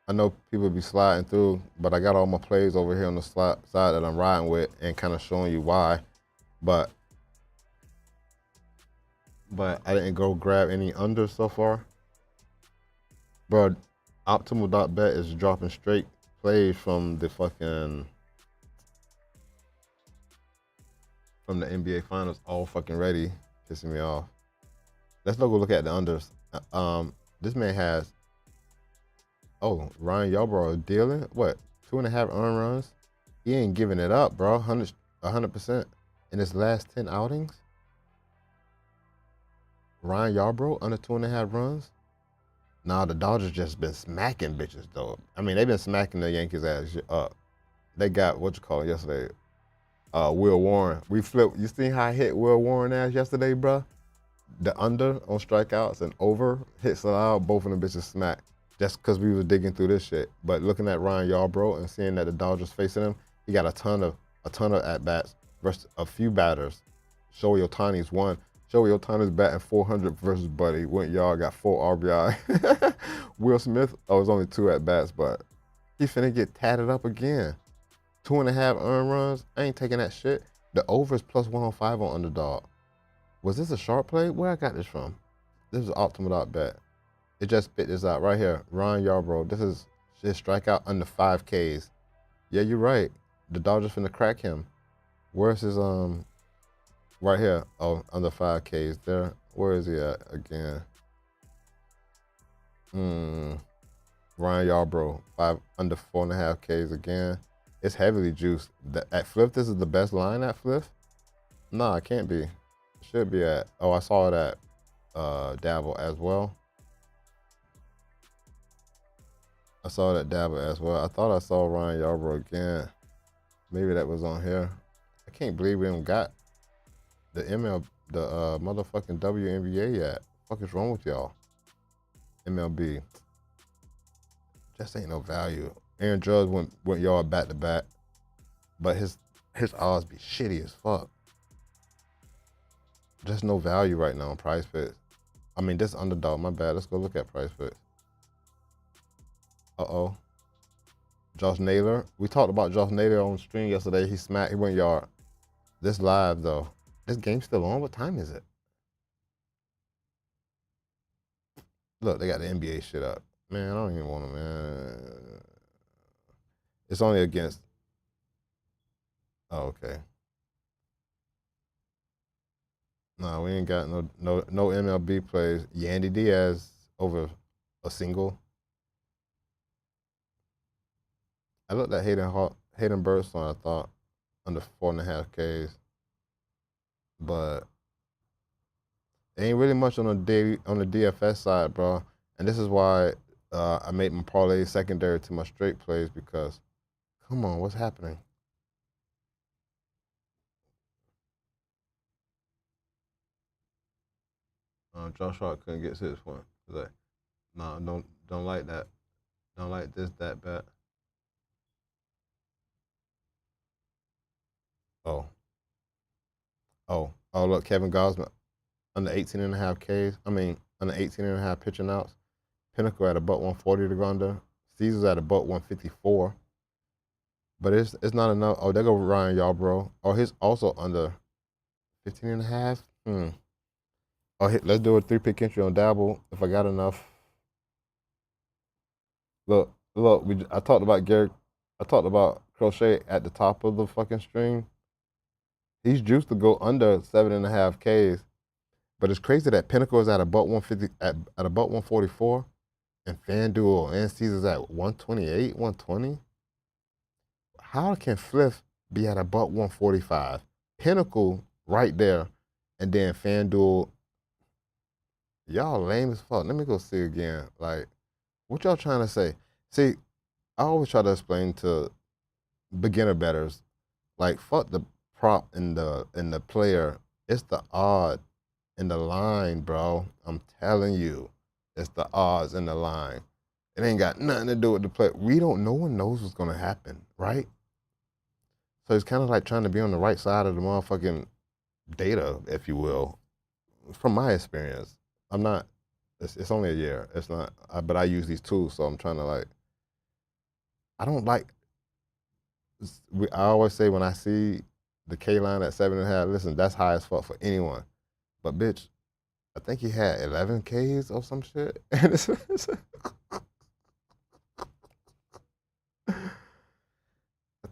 I know people be sliding through, but I got all my plays over here on the side that I'm riding with and kind of showing you why. But I didn't go grab any unders so far. Bro, optimal.bet is dropping straight plays from the NBA Finals all fucking ready, pissing me off. Let's go look at the unders. This man has, Ryan Yarbrough dealing, what, 2.5 earned runs? He ain't giving it up, bro, 100% in his last 10 outings. Ryan Yarbrough under 2.5 runs? Nah, the Dodgers just been smacking bitches, though. I mean, they've been smacking the Yankees ass up. They got, yesterday? Will Warren. We flipped. You see how I hit Will Warren ass yesterday, bro? The under on strikeouts and over hits allowed, both of them bitches smacked. Just because we was digging through this shit. But looking at Ryan Yarbrough and seeing that the Dodgers facing him, he got a ton of at-bats versus a few batters. Shohei Ohtani's one. Shohei Ohtani's batting 400 versus Buddy. Went yard, got 4 RBI. Will Smith, it was only 2 at-bats, but he finna get tatted up again. 2.5 earned runs, I ain't taking that shit. The over is plus 105 on Underdog. Was this a sharp play? Where I got this from? This is optimal.bet. It just spit this out right here. Ryan Yarbrough. This is his strikeout under 5 Ks. Yeah, you're right. The Dodgers finna crack him. Where's his right here? Oh, under 5 Ks there. Where is he at again? Ryan Yarbrough, under 4.5 Ks again. It's heavily juiced. At Flip, this is the best line at Flip? Nah, it can't be. It should be at, I saw it at Dabble as well. I saw it at Dabble as well. I thought I saw Ryan Yarbrough again. Maybe that was on here. I can't believe we haven't got the motherfucking WNBA yet. What the fuck is wrong with y'all? MLB. Just ain't no value. Aaron Judge went yard back to back, but his odds be shitty as fuck. Just no value right now on Prize Picks. I mean, this Underdog, my bad. Let's go look at Prize Picks. Josh Naylor. We talked about Josh Naylor on stream yesterday. He went yard. This live though. This game's still on? What time is it? Look, they got the NBA shit up. Man, I don't even want to, man. It's only against. Oh, okay. No, we ain't got no MLB plays. Yandy Diaz over a single. I looked at Hayden Birdstone, I thought, under 4.5 Ks, but it ain't really much on the DFS side, bro. And this is why I made my parlay secondary to my straight plays, because, come on, what's happening? Josh Hart couldn't get 6 points. Like, no, don't like that. Don't like this, that bet. Oh. Look, Kevin Gosman under 18.5 Ks. I mean, under 18.5 pitching outs. Pinnacle at a buck 140 to go under. Caesar's at a buck 154. But it's not enough. Oh, there go Ryan Yarbrough. Oh, he's also under 15.5. Oh, let's do a 3-pick entry on Dabble if I got enough. Look. I talked about Crochet at the top of the fucking string. He's juiced to go under 7.5 Ks. But it's crazy that Pinnacle is at a buck 150 at a buck 144, and FanDuel and Caesar's at 128, 120. How can Fliff be at a buck 145? Pinnacle right there, and then FanDuel. Y'all lame as fuck. Let me go see again. Like, what y'all trying to say? See, I always try to explain to beginner bettors, like, fuck the prop and the player. It's the odd in the line, bro. I'm telling you, it's the odds in the line. It ain't got nothing to do with the play. No one knows what's gonna happen, right? So it's kind of like trying to be on the right side of the motherfucking data, if you will. From my experience, I'm not. It's only a year. It's not. But I use these tools, so I'm trying to like. I don't like. I always say when I see the K line at 7.5, listen, that's high as fuck for anyone. But bitch, I think he had 11 Ks or some shit. I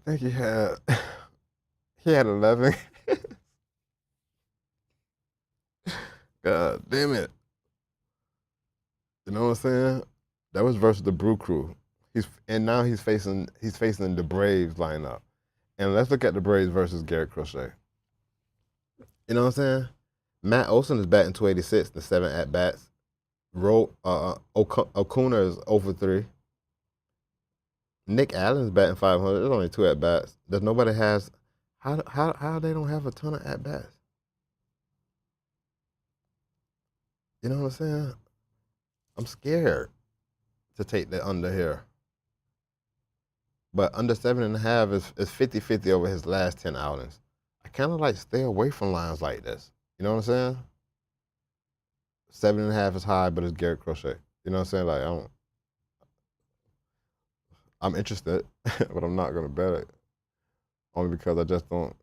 think he had 11. God damn it. You know what I'm saying? That was versus the Brew Crew. Now he's facing the Braves lineup. And let's look at the Braves versus Garrett Crochet. You know what I'm saying? Matt Olson is batting 286 in 7 at bats. O'Connor is 0-for-3. Nick Allen's batting 500. There's only 2 at bats. There's nobody has. How they don't have a ton of at bats? You know what I'm saying? I'm scared to take the under here. But under 7.5 is 50-50 over his last 10 outings. I kind of like stay away from lines like this. You know what I'm saying? 7.5 is high, but it's Garrett Crochet. You know what I'm saying? Like I'm interested, but I'm not gonna bet it. Only because I just don't,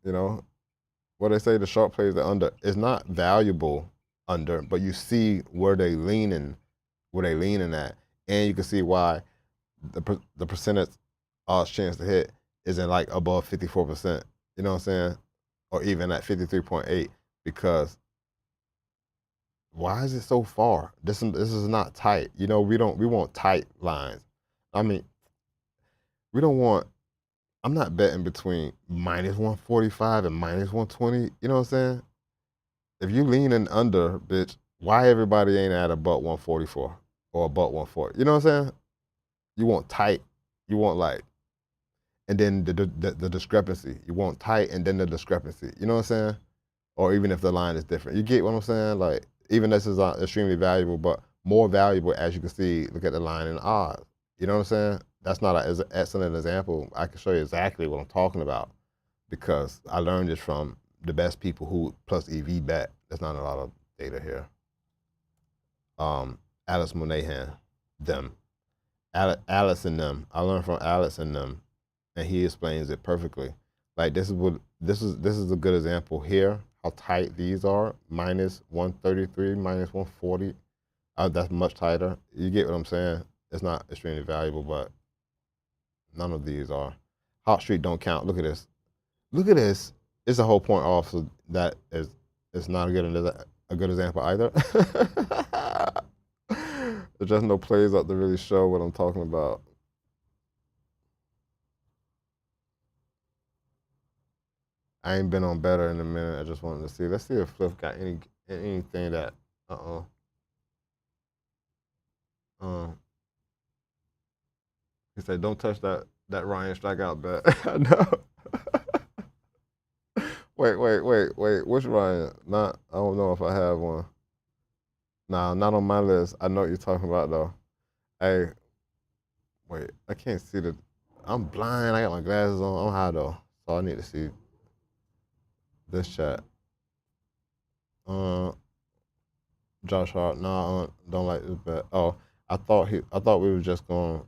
what they say, the sharp plays the under is not valuable under, but you see where they leaning at, and you can see why the percentage odds chance to hit isn't like above 54%. You know what I'm saying? Or even at 53.8, because why is it so far? This is not tight. We want tight lines. I mean, we don't want. I'm not betting between -145 and -120. You know what I'm saying? If you lean in under, bitch, why everybody ain't at a buck 144 or a buck 140? You know what I'm saying? You want tight. You want like, and then the discrepancy. You want tight and then the discrepancy. You know what I'm saying? Or even if the line is different. You get what I'm saying? Like, even this is extremely valuable, but more valuable, as you can see, look at the line and odds. You know what I'm saying? That's not an excellent example. I can show you exactly what I'm talking about, because I learned this from the best people who plus EV bet. There's not a lot of data here. Alice Monahan, them. Alice and them. I learned from Alice and them, and he explains it perfectly. Like, this is a good example here, how tight these are. -133, -140. That's much tighter. You get what I'm saying? It's not extremely valuable, but none of these are. Hot Streak don't count. Look at this. Look at this. It's a whole point off, so that is not a good example either. There's just no plays up to really show what I'm talking about. I ain't been on Betr in a minute. I just wanted to see. Let's see if Flip got anything that. He said, "Don't touch that Ryan strikeout bet." I know. Wait. Which Ryan? Not. I don't know if I have one. Nah, not on my list. I know what you're talking about though. Hey, wait. I can't see the. I'm blind. I got my glasses on. I'm high though, so I need to see this chat. Josh Hart. No, I don't like this bet. Oh, I thought we were just gonna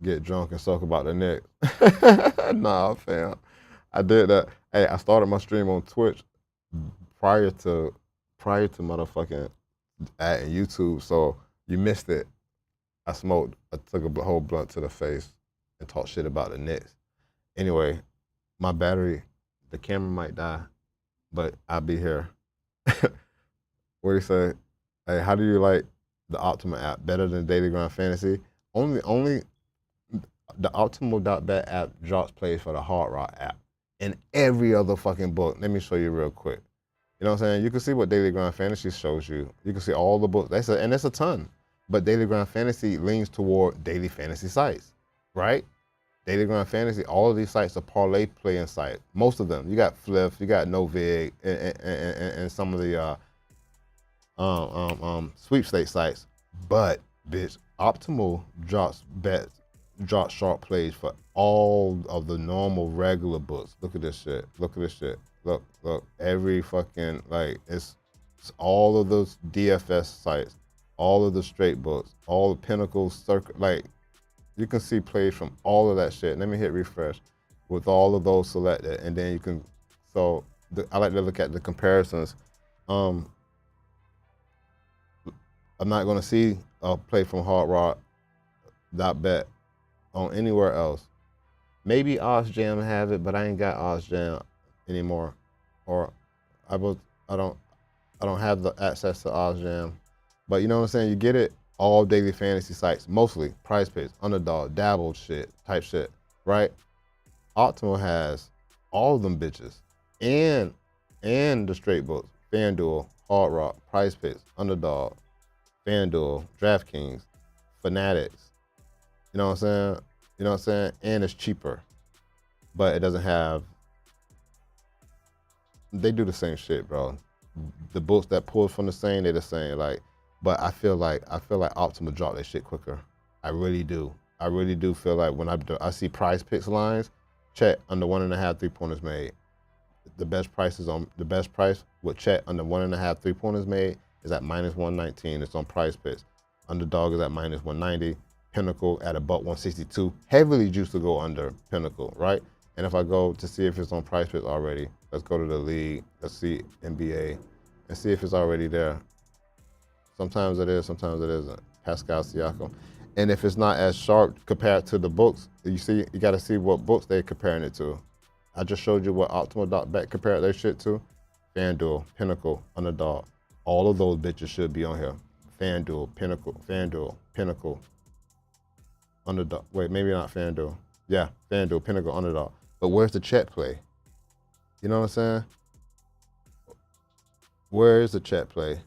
get drunk and talk about the Knicks. Nah, fam. I did that. Hey, I started my stream on Twitch prior to motherfucking adding YouTube, so you missed it. I took a whole blunt to the face and talked shit about the Knicks. Anyway, my battery, the camera might die, but I'll be here. What do you say? Hey, how do you like the Optima app better than Daily Grind Fantasy? Only the Optimal.bet app drops plays for the Hard Rock app. And every other fucking book. Let me show you real quick. You know what I'm saying? You can see what Daily Grind Fantasy shows you. You can see all the books. And it's a ton. But Daily Grind Fantasy leans toward daily fantasy sites, right? Daily Grind Fantasy, all of these sites are ParlayPlay sites. Most of them. You got Flip, you got Novig, and some of the sweepstakes sites. But, bitch, Optimal drops sharp plays for all of the normal regular books. Look at this shit. Look. Every fucking, like, it's all of those DFS sites, all of the straight books, all the Pinnacle circuit, like, you can see plays from all of that shit. Let me hit refresh with all of those selected, and then you can, I like to look at the comparisons. I'm not gonna see a play from Hard Rock .bet on anywhere else. Maybe OddsJam have it, but I ain't got OddsJam anymore, or I don't have the access to OddsJam. But you know what I'm saying? You get it all daily fantasy sites, mostly PrizePicks, Underdog, dabbled type shit, right? Optimal has all of them bitches, and the straight books, FanDuel, Hard Rock, PrizePicks, Underdog, FanDuel, DraftKings, Fanatics. You know what I'm saying? And it's cheaper, but it doesn't have. They do the same shit, bro. The books that pull from the same, they're the same. Like, but I feel like Optimal drop that shit quicker. I really do. I really do feel like when I see PrizePicks lines, check under 1.5 3-pointers made. The best price with check under 1.5 3-pointers made is at -119. It's on PrizePicks. Underdog is at -190. Pinnacle at $162. Heavily juiced to go under Pinnacle, right? And if I go to see if it's on PrizePicks already, let's go to the league. Let's see NBA and see if it's already there. Sometimes it is, sometimes it isn't. Pascal Siakam. And if it's not as sharp compared to the books, you got to see what books they're comparing it to. I just showed you what Optimal.bet compared their shit to. FanDuel, Pinnacle, Underdog. All of those bitches should be on here. FanDuel, Pinnacle, Underdog. Wait, maybe not FanDuel. Yeah, FanDuel, Pinnacle, Underdog. But where's the check play? You know what I'm saying? Where is the check play?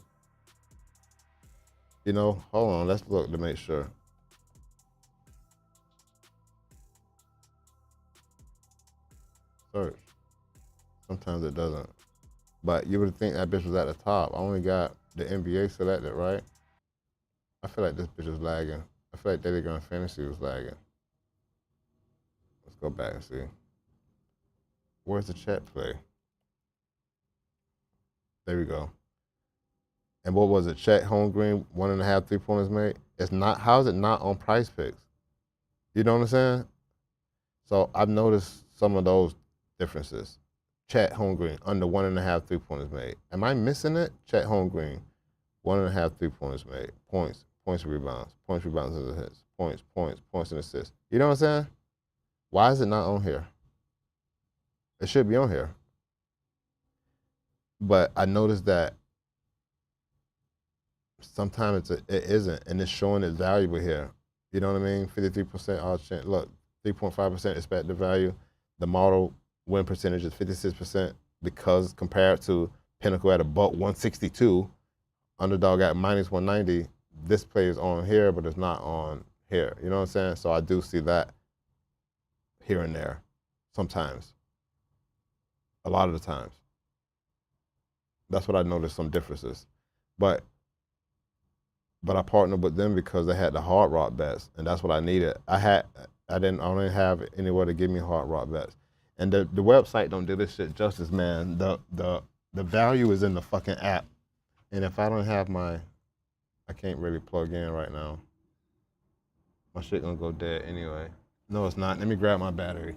You know, hold on, let's look to make sure. Search. Sometimes it doesn't. But you would think that bitch was at the top. I only got the NBA selected, right? I feel like this bitch is lagging. I feel like Daily Grind Fantasy was lagging. Let's go back and see. Where's the chat play? There we go. And what was it? Chet Holmgren, 1.5 3-pointers made? It's not, how is it not on PrizePicks? You know what I'm saying? So I've noticed some of those differences. Chet Holmgren, under 1.5 3-pointers made. Am I missing it? Chet Holmgren, 1.5 3-pointers made. Points and rebounds. Points, rebounds, and hits. Points and assists. You know what I'm saying? Why is it not on here? It should be on here. But I noticed that sometimes it isn't, and it's showing it's valuable here. You know what I mean? 53% odds chance. Look, 3.5% expected value. The model win percentage is 56% because compared to Pinnacle at a buck 162, Underdog at minus 190. This play is on here, but it's not on here. You know what I'm saying? So I do see that here and there, sometimes. A lot of the times. That's what I noticed some differences. But I partnered with them because they had the hard rock bets, and that's what I needed. I didn't have anywhere to give me hard rock bets. And the website don't do this shit justice, man. The value is in the fucking app. And if I don't have I can't really plug in right now. My shit gonna go dead anyway. No, it's not. Let me grab my battery.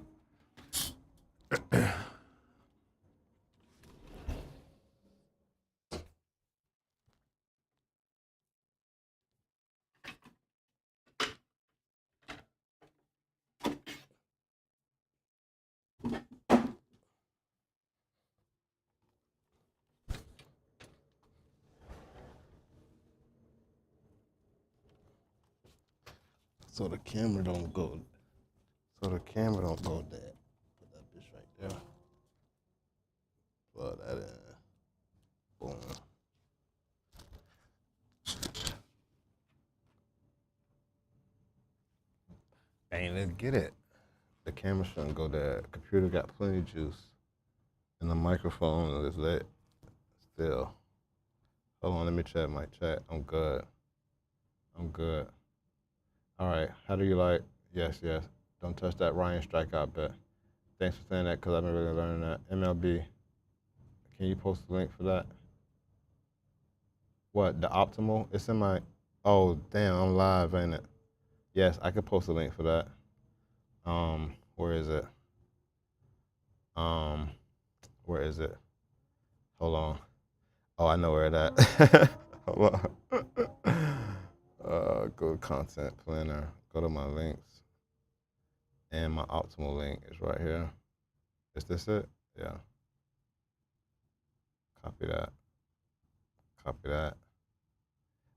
So the camera don't go. Dead. Put that bitch right there. Plug that in. Boom. Hey, let's get it. The camera shouldn't go dead. The computer got plenty of juice. And the microphone is lit still. Hold on, let me check my chat. I'm good. All right, how do you like? Yes. Don't touch that Ryan strikeout bet. Thanks for saying that because I've been really learning that. MLB, can you post a link for that? What, the optimal? It's in my, oh, damn, I'm live, ain't it? Yes, I could post a link for that. Where is it? Where is it? Hold on. Oh, I know where it at. Hold on. Go to content planner, go to my links, and my optimal link is right here. Is this it? Yeah. Copy that.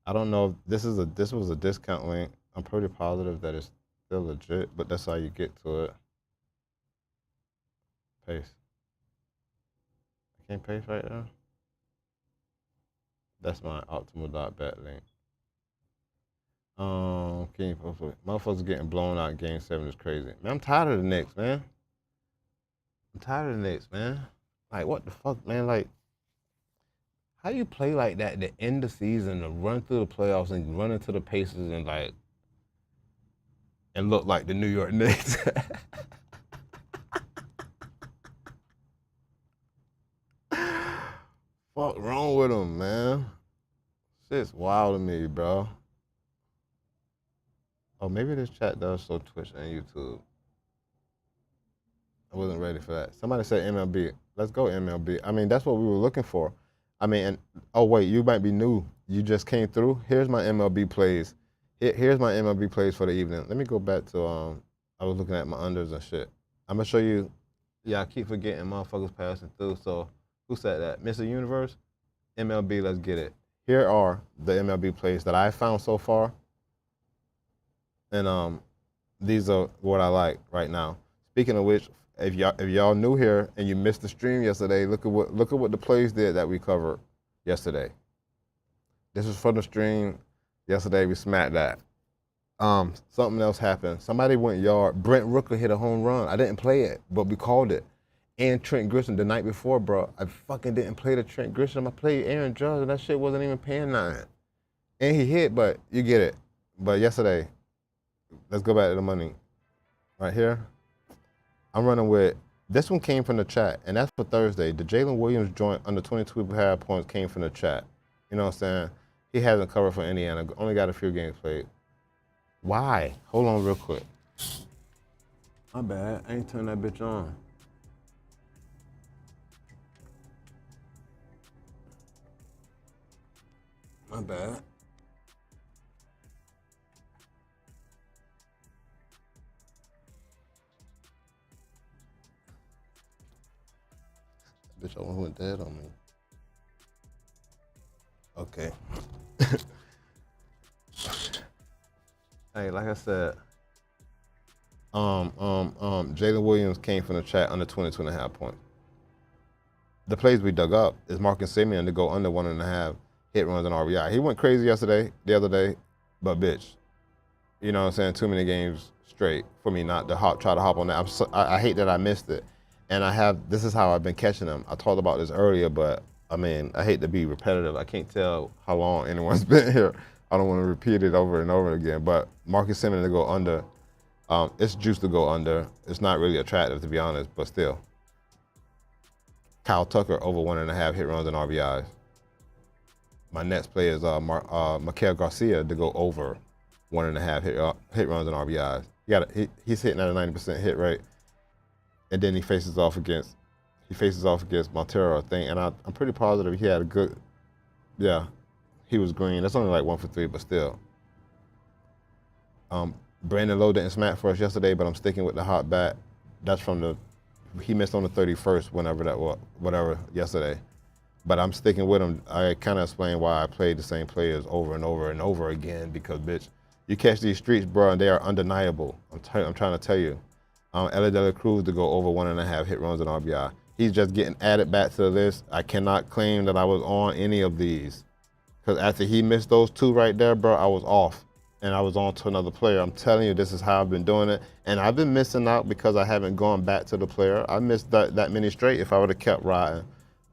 I don't know if this was a discount link. I'm pretty positive that it's still legit, but that's how you get to it. Paste. I can't paste right now. That's my optimal.bet link. Can you post it? Motherfuckers getting blown out in game 7 is crazy. Man, I'm tired of the Knicks, man. Like, what the fuck, man? Like, how you play like that to end the season, to run through the playoffs and run into the Pacers and look like the New York Knicks? Fuck wrong with them, man? Shit's wild to me, bro. Oh, maybe this chat does show Twitch and YouTube. I wasn't ready for that. Somebody said MLB. Let's go MLB. I mean, that's what we were looking for. I mean, and oh wait, you might be new. You just came through. Here's my MLB plays. Here's my MLB plays for the evening. Let me go back to I was looking at my unders and shit. I'm gonna show you. Yeah, I keep forgetting motherfuckers passing through. So who said that? Mr. Universe? MLB, let's get it. Here are the MLB plays that I found so far. And these are what I like right now. Speaking of which, if y'all new here and you missed the stream yesterday, look at what the plays did that we covered yesterday. This was from the stream yesterday. We smacked that. Something else happened. Somebody went yard. Brent Rooker hit a home run. I didn't play it, but we called it. And Trent Grisham the night before, bro. I fucking didn't play the Trent Grisham. I played Aaron Judge, and that shit wasn't even paying nothing. And he hit, but you get it. But yesterday, let's go back to the money. Right here, I'm running with, this one came from the chat, and that's for Thursday. The Jalen Williams joint under 22.5 points came from the chat. You know what I'm saying? He hasn't covered for Indiana, only got a few games played. Why? Hold on real quick. My bad, I ain't turned that bitch on. My bad. Bitch almost went dead on me. Okay. Hey, like I said, Jalen Williams came from the chat under 22.5 points. The plays we dug up is Marcus Simeon to go under 1.5 hit runs and RBI. He went crazy the other day, but bitch, you know what I'm saying? Too many games straight for me not to try to hop on that. I hate that I missed it. And this is how I've been catching them. I talked about this earlier, but I mean, I hate to be repetitive. I can't tell how long anyone's been here. I don't want to repeat it over and over again, but Marcus Simeon to go under, it's juice to go under. It's not really attractive, to be honest, but still. Kyle Tucker over 1.5 hit runs and RBIs. My next play is Mikael Garcia to go over 1.5 hit runs and RBIs. He's hitting at a 90% hit rate, and then he faces off against Montero, I think, and I'm pretty positive he had a good. Yeah, he was green. That's only like 1 for 3, but still. Brandon Lowe didn't smack for us yesterday, but I'm sticking with the hot bat. That's he missed on the 31st, whatever yesterday. But I'm sticking with him. I kind of explained why I played the same players over and over and over again because, bitch, you catch these streets, bro, and they are undeniable. I'm trying to tell you. Ellie De La Cruz to go over 1.5 hit runs and RBI. He's just getting added back to the list. I cannot claim that I was on any of these because after he missed those 2 right there, bro, I was off. And I was on to another player. I'm telling you, this is how I've been doing it. And I've been missing out because I haven't gone back to the player. I missed that many straight if I would have kept riding.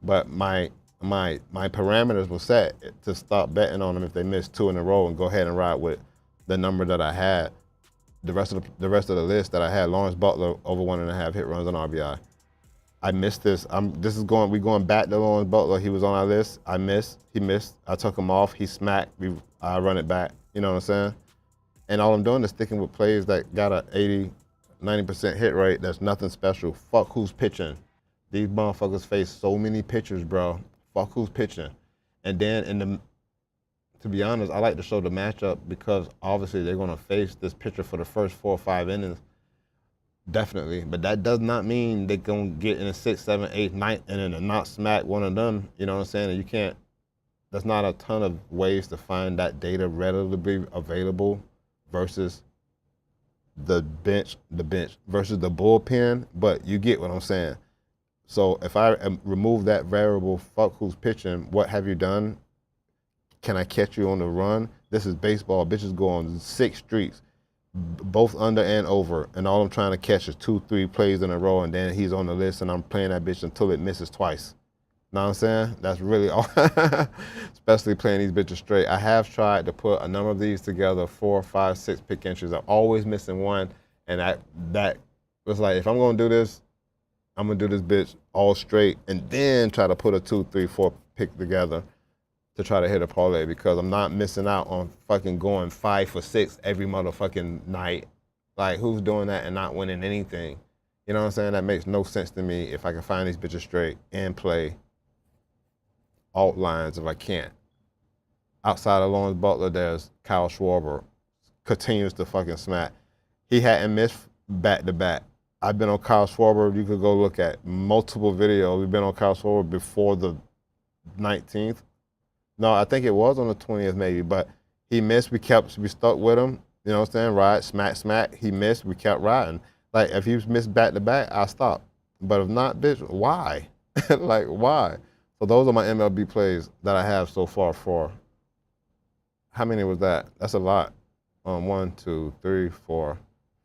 But my parameters were set to stop betting on them if they missed 2 in a row and go ahead and ride with the number that I had. The rest of the list that I had, Lawrence Butler over 1.5 hit runs on RBI. I missed this. We going back to Lawrence Butler. He was on our list. I missed. He missed. I took him off. He smacked. I run it back. You know what I'm saying? And all I'm doing is sticking with plays that got a 80, 90% hit rate. That's nothing special. Fuck who's pitching. These motherfuckers face so many pitchers, bro. Fuck who's pitching. And then to be honest, I like to show the matchup because obviously they're gonna face this pitcher for the first 4 or 5 innings. Definitely. But that does not mean they're gonna get in a 6th, 7th, 8th, 9th inning and not smack one of them. You know what I'm saying? And you can't. There's not a ton of ways to find that data readily available versus the bench versus the bullpen, but you get what I'm saying. So if I remove that variable, fuck who's pitching, what have you done? Can I catch you on the run? This is baseball. Bitches go on 6 streaks, both under and over, and all I'm trying to catch is 2, 3 plays in a row, and then he's on the list, and I'm playing that bitch until it misses twice. Know what I'm saying? That's really all. Especially playing these bitches straight. I have tried to put a number of these together, 4, 5, 6 pick entries. I'm always missing one, and that was like, if I'm gonna do this, I'm gonna do this bitch all straight, and then try to put a 2, 3, 4 pick together to try to hit a parlay because I'm not missing out on fucking going 5 for 6 every motherfucking night. Like, who's doing that and not winning anything? You know what I'm saying? That makes no sense to me if I can find these bitches straight and play alt lines if I can't. Outside of Lawrence Butler, there's Kyle Schwarber. Continues to fucking smack. He hadn't missed back to back. I've been on Kyle Schwarber. You could go look at multiple videos. We've been on Kyle Schwarber before the 19th. No, I think it was on the 20th maybe, but he missed. We stuck with him. You know what I'm saying? Ride, smack, smack. He missed. We kept riding. Like, if he missed back to back, I'll stop. But if not, bitch, why? Like, why? So those are my MLB plays that I have so far for. How many was that? That's a lot. 1, 2, 3, 4,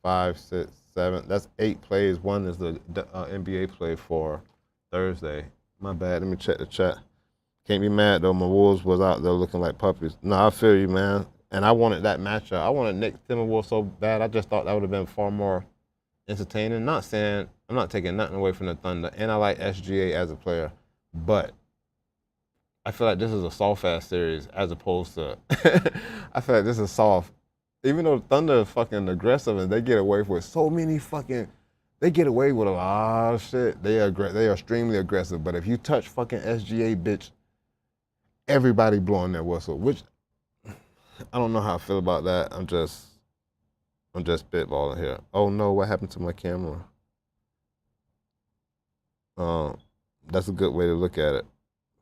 5, 6, 7. That's 8 plays. One is the NBA play for Thursday. My bad. Let me check the chat. Can't be mad though. My Wolves was out there looking like puppies. No, I feel you, man. And I wanted that matchup. I wanted Knicks Timberwolves so bad. I just thought that would have been far more entertaining. Not saying I'm not taking nothing away from the Thunder, and I like SGA as a player, but I feel like this is a soft-ass series as opposed to I feel like this is soft. Even though the Thunder is fucking aggressive and they get away with so many fucking, they get away with a lot of shit. They are extremely aggressive. But if you touch fucking SGA, bitch, everybody blowing their whistle, which I don't know how I feel about that. I'm just spitballing here. Oh no, what happened to my camera? That's a good way to look at it,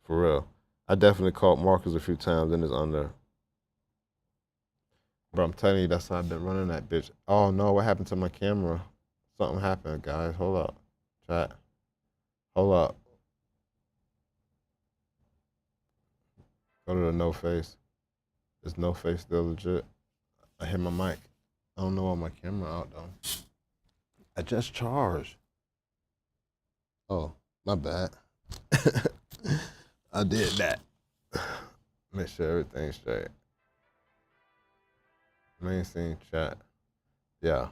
for real. I definitely caught Marcus a few times in his under. Bro, I'm telling you, that's how I've been running that bitch. Oh no, what happened to my camera? Something happened, guys. Hold up. Chat. Hold up. Go to the no face. Is no face still legit? I hit my mic. I don't know why my camera out though. I just charged. Oh, my bad. I did that. Make sure everything's straight. Main scene chat. Yeah.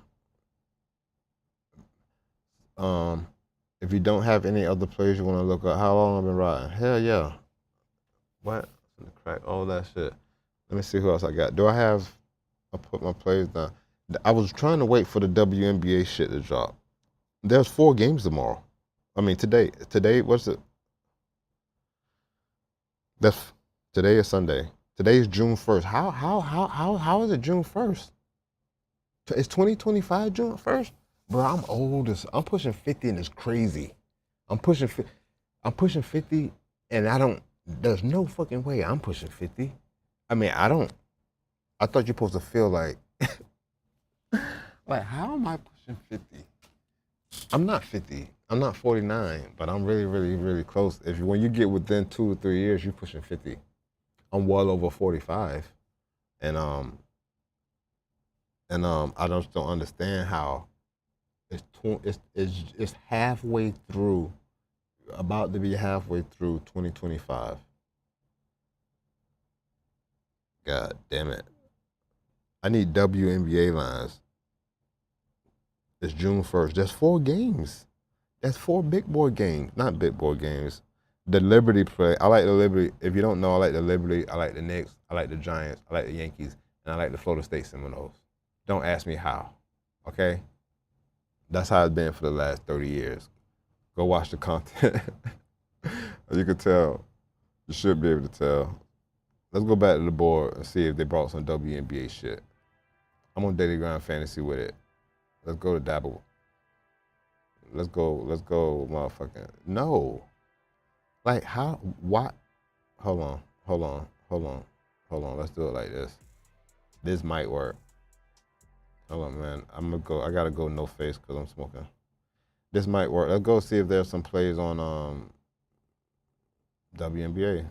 If you don't have any other players you want to look up, how long I've been riding? Hell yeah. What? Crack all that shit. Let me see who else I got. I put my plays down. I was trying to wait for the WNBA shit to drop. There's 4 games tomorrow. I mean today. Today, what's it? Today is Sunday. Today is June 1st. How is it June 1st? It's 2025 June 1st? Bro, I'm old I'm pushing 50 and it's crazy. I'm pushing 50 and there's no fucking way I'm pushing 50. I mean, I thought you're supposed to feel like, like, how am I pushing 50? I'm not 50. I'm not 49, but I'm really, really, really close. When you get within 2 or 3 years, you're pushing 50. I'm well over 45, and I just don't understand how it's halfway through, about to be halfway through 2025. God damn it! I need WNBA lines. It's June 1st. There's 4 games. That's 4 big boy games. Not big boy games. The Liberty play. I like the Liberty. If you don't know, I like the Liberty. I like the Knicks. I like the Giants. I like the Yankees. And I like the Florida State Seminoles. Don't ask me how. Okay? That's how it's been for the last 30 years. Go watch the content. As you can tell, you should be able to tell. Let's go back to the board and see if they brought some WNBA shit. I'm on Daily Grind Fantasy with it. Let's go to Dabble. Let's go, motherfucking. No. Like, how, what? Hold on. Let's do it like this. This might work. Hold on, man. I gotta go no face because I'm smoking. This might work. Let's go see if there's some plays on WNBA.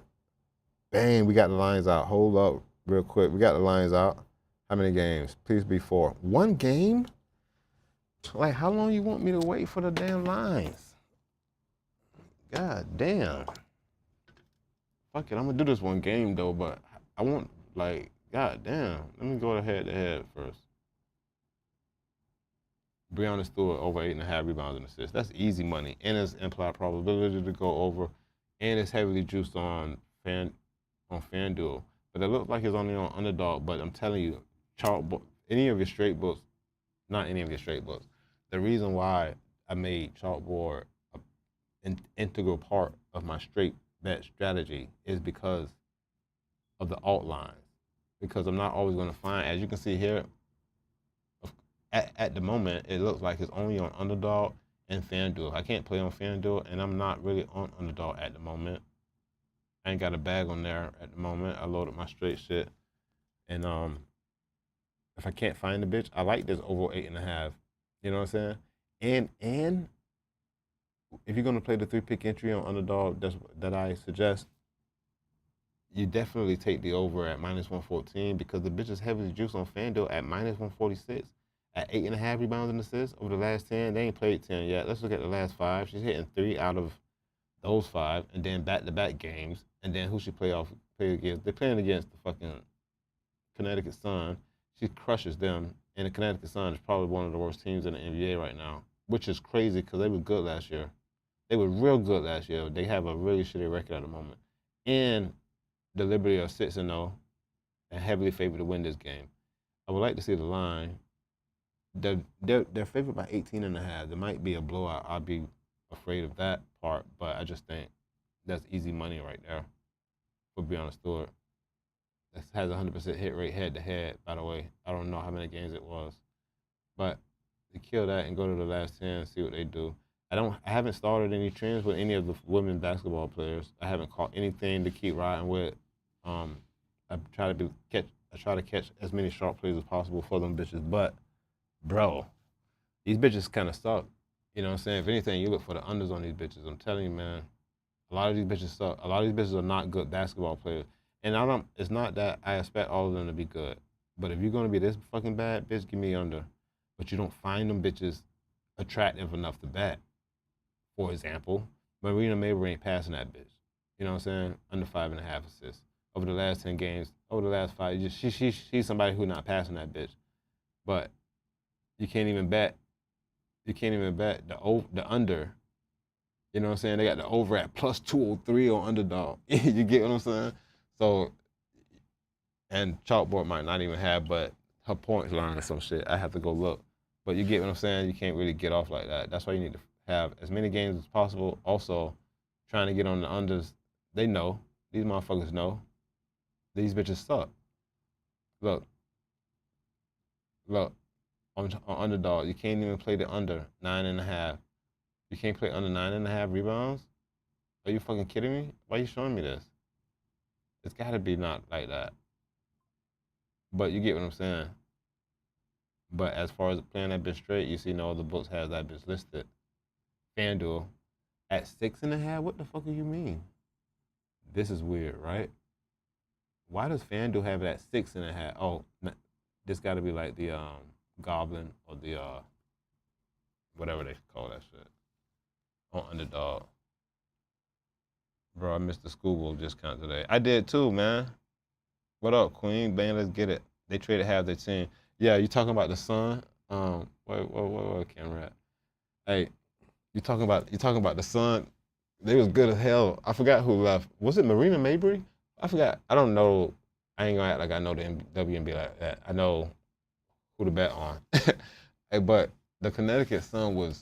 Bang, we got the lines out. Hold up real quick. We got the lines out. How many games? Please be 4. 1 game? Like, how long you want me to wait for the damn lines? God damn. Fuck it, I'm gonna do this 1 game though, but I want, like, god damn. Let me go head to head first. Breonna Stewart over 8.5 rebounds and assists. That's easy money. And it's implied probability to go over. And it's heavily juiced on FanDuel. But it looks like it's only on Underdog, but I'm telling you, any of your straight books, not any of your straight books. The reason why I made chalkboard an integral part of my straight bet strategy is because of the alt lines. Because I'm not always going to find, as you can see here, at the moment, it looks like it's only on Underdog and FanDuel. I can't play on FanDuel, and I'm not really on Underdog at the moment. I ain't got a bag on there at the moment. I loaded my straight shit. And if I can't find the bitch, I like this over 8.5. You know what I'm saying? And if you're gonna play the 3-pick entry on Underdog, that I suggest, you definitely take the over at -114 because the bitch is heavily juiced on FanDuel at -146 at 8.5 rebounds and assists over the last 10. They ain't played 10 yet. Let's look at the last 5. She's hitting 3 out of those 5, and then back-to-back games. And then who she play against? They're playing against the fucking Connecticut Sun. She crushes them, and the Connecticut Sun is probably one of the worst teams in the NBA right now, which is crazy because they were good last year. They were real good last year. They have a really shitty record at the moment. And the Liberty are 6-0 and heavily favored to win this game. I would like to see the line. They're favored by 18.5. There might be a blowout. I'd be afraid of that part, but I just think that's easy money right there for Breonna Stewart. That has a 100% hit rate head-to-head, by the way. I don't know how many games it was. But to kill that and go to the last 10 and see what they do. I haven't started any trends with any of the women basketball players. I haven't caught anything to keep riding with. I try to catch I try to catch as many sharp plays as possible for them bitches. But, bro, these bitches kind of suck. You know what I'm saying? If anything, you look for the unders on these bitches. I'm telling you, man. A lot of these bitches suck. A lot of these bitches are not good basketball players. And it's not that I expect all of them to be good. But if you're gonna be this fucking bad, bitch, give me under. But you don't find them bitches attractive enough to bet. For example, Marina Mabry ain't passing that bitch. You know what I'm saying? Under 5.5 assists. Over the last 10 games, over the last 5, she's somebody who's not passing that bitch. But you can't even bet the under. You know what I'm saying? They got the over at plus 203 on Underdog. You get what I'm saying? So, and chalkboard might not even have, but her points line or some shit. I have to go look. But you get what I'm saying? You can't really get off like that. That's why you need to have as many games as possible. Also, trying to get on the unders. They know. These motherfuckers know. These bitches suck. Look. On Underdog, you can't even play the under 9.5. You can't play under 9.5 rebounds? Are you fucking kidding me? Why are you showing me this? It's gotta be not like that. But you get what I'm saying. But as far as playing that bitch straight, you see no other books has that bitch listed. FanDuel at 6.5? What the fuck do you mean? This is weird, right? Why does FanDuel have it at 6.5? Oh, this gotta be like the Goblin or the whatever they call that shit. On Underdog. Bro, I missed the schoolbook discount today. I did too, man. What up, Queen? Man, let's get it. They traded half their team. Yeah, you talking about the Sun? Where camera at? Hey, you talking about the Sun? They was good as hell. I forgot who left. Was it Marina Mabry? I forgot. I don't know. I ain't gonna act like I know the WNBA like that. I know who to bet on. Hey, but the Connecticut Sun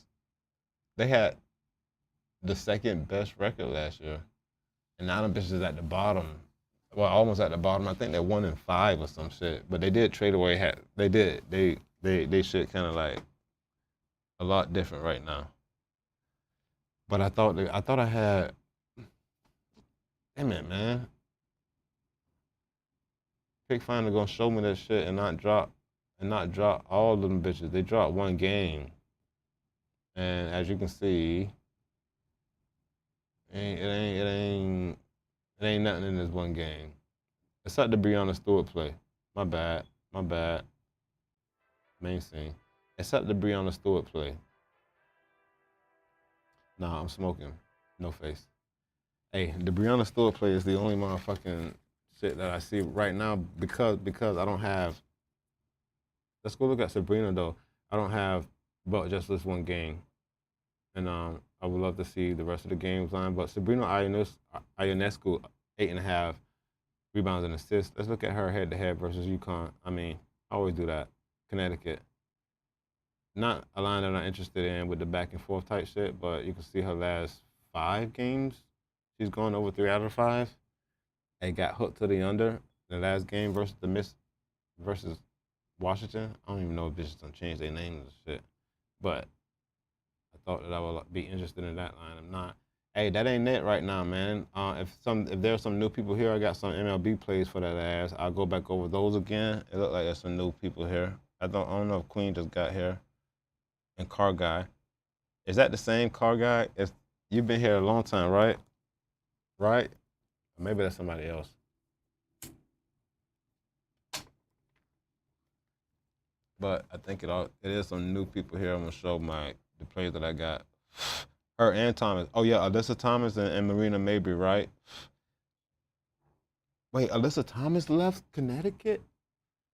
they had the second best record last year. And now them bitches at the bottom. Well, almost at the bottom. I think they're 1-5 or some shit. But they did trade away. They did. They shit kind of like a lot different right now. But I thought I had. Damn it, man. Pick Finder gonna show me that shit and not drop all of them bitches. They dropped one game. And as you can see, it ain't nothing in this one game. Except the Breonna Stewart play. My bad. Main scene. Except the Breonna Stewart play. Nah, I'm smoking. No face. Hey, the Breonna Stewart play is the only motherfucking shit that I see right now because I don't have. Let's go look at Sabrina though. I don't have but just this one game. And I would love to see the rest of the games line. But Sabrina Ionescu, 8.5 rebounds and assists. Let's look at her head-to-head versus UConn. I mean, I always do that. Connecticut. Not a line that I'm interested in with the back and forth type shit, but you can see her last 5 games. She's gone over 3 out of 5. And got hooked to the under the last game versus the Miss versus Washington. I don't even know if bitches done changed their names and shit. But I thought that I would be interested in that line. I'm not. Hey, that ain't it right now, man. If there's some new people here, I got some MLB plays for that ass. I'll go back over those again. It look like there's some new people here. I don't know if Queen just got here. And Car Guy. Is that the same Car Guy? You've been here a long time, right? Right? Maybe that's somebody else. But I think it is some new people here. I'm gonna show the players that I got. Her and Thomas. Oh yeah, Alyssa Thomas and Marina Mabry, right? Wait, Alyssa Thomas left Connecticut?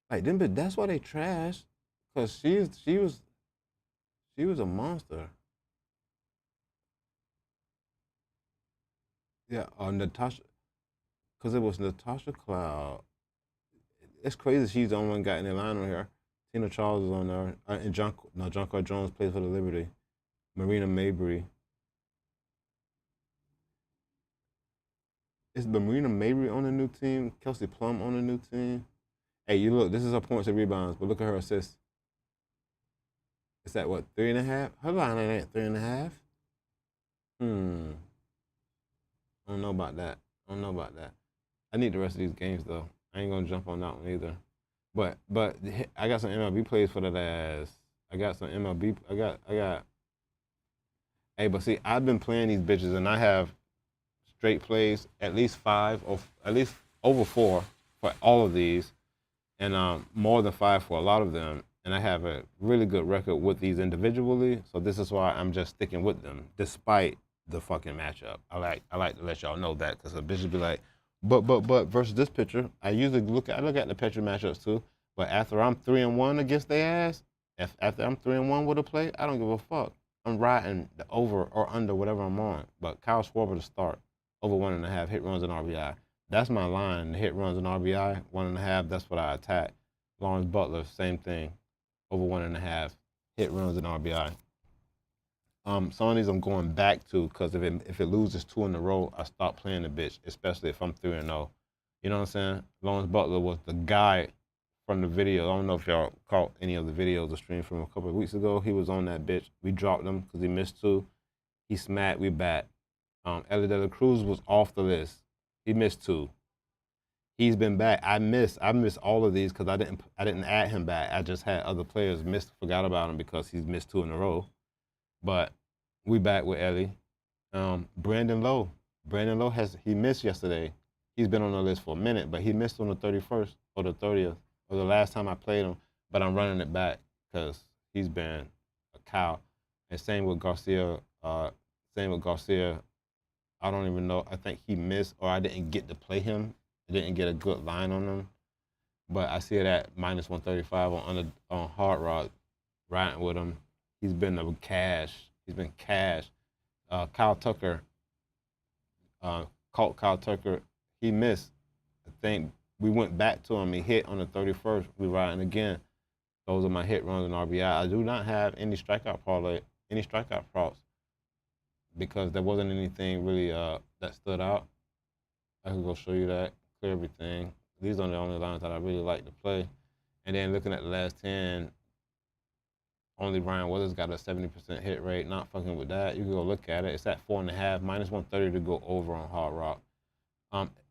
Like, that's why they trashed. Cause she was a monster. Yeah, Natasha. Cause it was Natasha Cloud. It's crazy she's the only one got in the line on here. Tina Charles is on there. And Jonquel Jones plays for the Liberty. Marina Mabry. Is Marina Mabry on the new team? Kelsey Plum on the new team? Hey, you look, this is her points and rebounds, but look at her assists. It's at what, 3.5? Her line ain't at 3.5. I don't know about that. I need the rest of these games though. I ain't gonna jump on that one either. But I got some MLB plays for that ass. I got some MLB. I got. Hey, but see, I've been playing these bitches, and I have straight plays, at least 5 or at least over 4 for all of these, and more than 5 for a lot of them. And I have a really good record with these individually, so this is why I'm just sticking with them, despite the fucking matchup. I like to let y'all know that, because the bitches be like, but versus this pitcher, I look at the pitcher matchups too. But after I'm 3-1 against their ass, after I'm 3-1 with a play, I don't give a fuck. I'm riding the over or under whatever I'm on. But Kyle Schwarber to start, over 1.5 hit runs and RBI. That's my line. The hit runs and RBI, 1.5. That's what I attack. Lawrence Butler, same thing, over 1.5 hit runs and RBI. Some of these I'm going back to, because if it loses 2 in a row, I stop playing the bitch, especially if I'm 3-0. You know what I'm saying? Lawrence Butler was the guy from the video. I don't know if y'all caught any of the videos or stream from a couple of weeks ago. He was on that bitch. We dropped him because he missed 2. He smacked, we bat. Ellie De La Cruz was off the list. He missed 2. He's been back. I missed all of these because I didn't add him back. I just had other players forgot about him because he's missed 2 in a row. But we back with Ellie. Brandon Lowe. He missed yesterday. He's been on the list for a minute, but he missed on the 31st or the 30th or the last time I played him. But I'm running it back because he's been a cow. And same with Garcia. I don't even know. I think he missed, or I didn't get to play him. I didn't get a good line on him. But I see it at -135 on Hard Rock, riding with him. He's been cash. Kyle Tucker, caught Kyle Tucker. He missed. I think we went back to him. He hit on the 31st. We riding again. Those are my hit runs and RBI. I do not have any strikeout props because there wasn't anything really that stood out. I can go show you that, clear everything. These are the only lines that I really like to play. And then looking at the last 10, only Ryan Weathers got a 70% hit rate. Not fucking with that. You can go look at it. It's at 4.5, -130 to go over on Hard Rock.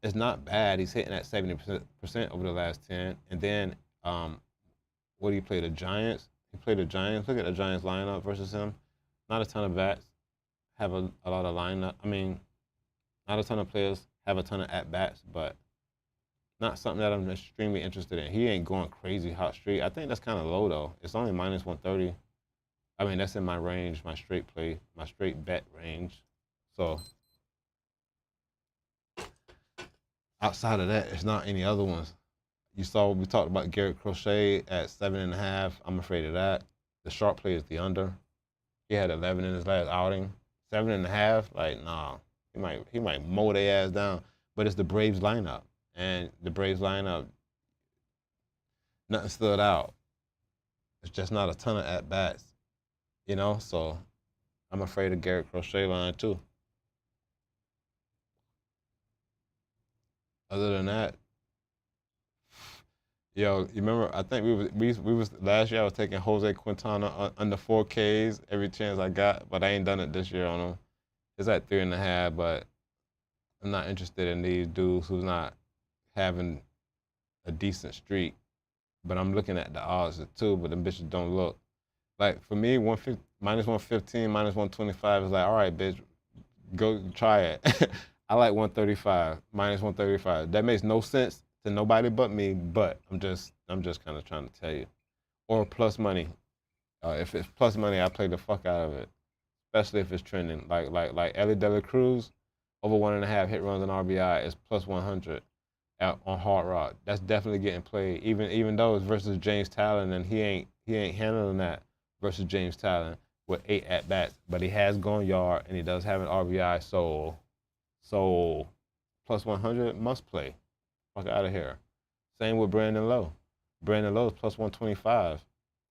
It's not bad. He's hitting at 70% over the last 10. And then, what do you play? The Giants? He played the Giants. Look at the Giants lineup versus him. Not a ton of bats. Have a lot of lineup. I mean, not a ton of players have a ton of at-bats, but not something that I'm extremely interested in. He ain't going crazy hot streak. I think that's kind of low, though. It's only -130. I mean, that's in my range, my straight play, my straight bet range. So outside of that, it's not any other ones. You saw we talked about Garrett Crochet at 7.5. I'm afraid of that. The sharp play is the under. He had 11 in his last outing. 7.5, like, nah. He might mow their ass down. But it's the Braves lineup. And the Braves lineup, nothing stood out. It's just not a ton of at-bats, you know? So I'm afraid of Garrett Crochet line too. Other than that, yo, you remember, I think we was last year I was taking Jose Quintana under 4Ks every chance I got, but I ain't done it this year on him. It's at 3.5, but I'm not interested in these dudes who's not having a decent streak. But I'm looking at the odds too, but them bitches don't look. Like for me, -115, -125 is like, all right, bitch, go try it. I like 135, -135. That makes no sense to nobody but me, but I'm just kind of trying to tell you. Or plus money. If it's plus money, I play the fuck out of it. Especially if it's trending. Like Ellie De La Cruz, over 1.5 hit runs and RBI is +100 out on Hard Rock. That's definitely getting played. Even though it's versus James Talon, and he ain't handling that versus James Talon with 8 at-bats. But he has gone yard and he does have an RBI, so +100 must play. Fuck out of here. Same with Brandon Lowe. Brandon Lowe is +125.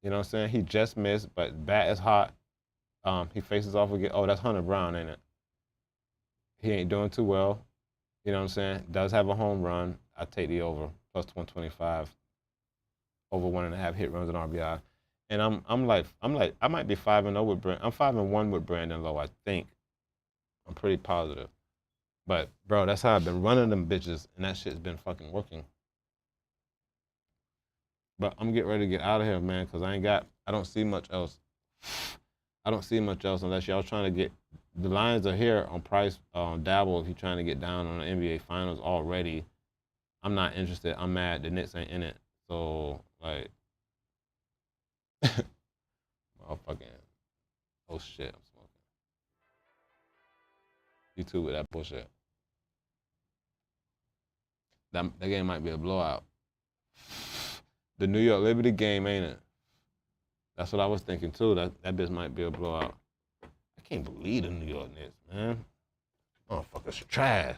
You know what I'm saying? He just missed, but bat is hot. He faces off again. Oh, that's Hunter Brown, ain't it? He ain't doing too well. You know what I'm saying? Does have a home run. I take the over, +125. Over 1.5 hit runs and RBI. And I'm like I might be 5-0 with Brandon. I'm 5-1 with Brandon Lowe, I think. I'm pretty positive. But bro, that's how I've been running them bitches, and that shit's been fucking working. But I'm getting ready to get out of here, man, because I don't see much else. I don't see much else unless y'all trying to get, the lines are here on Price, Dabble if you're trying to get down on the NBA Finals already. I'm not interested. I'm mad the Knicks ain't in it. So, like, motherfucking, oh shit, I'm smoking. YouTube with that bullshit. That game might be a blowout. The New York Liberty game, ain't it? That's what I was thinking too. That bitch might be a blowout. I can't believe the New York Knicks, man. Motherfuckers trash.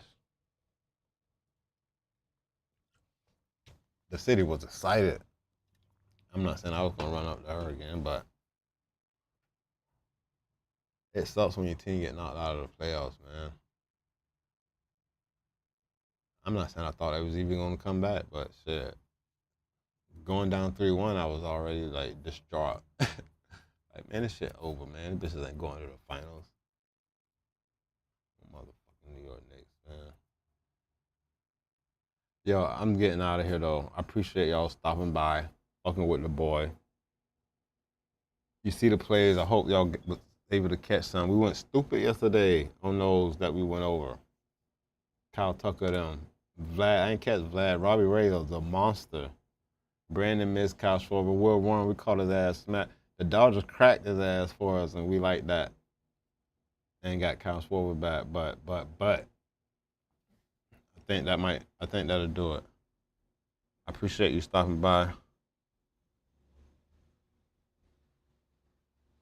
The city was excited. I'm not saying I was gonna run up to her again, but it sucks when your team get knocked out of the playoffs, man. I'm not saying I thought it was even gonna come back, but shit. Going down 3-1, I was already like distraught. Like, man, this shit over, man. This bitches ain't going to the finals. Motherfucking New York Knicks, man. Yo, I'm getting out of here though. I appreciate y'all stopping by, fucking with the boy. You see the plays. I hope y'all was able to catch some. We went stupid yesterday on those that we went over. Kyle Tucker, them. Vlad, I ain't catch Vlad. Robbie Ray was a monster. Brandon missed Kyle Schwarber. Will Warren, we caught his ass smack. The Dodgers cracked his ass for us, and we like that. And got Kyle Schwarber back, but I think that'll do it. I appreciate you stopping by.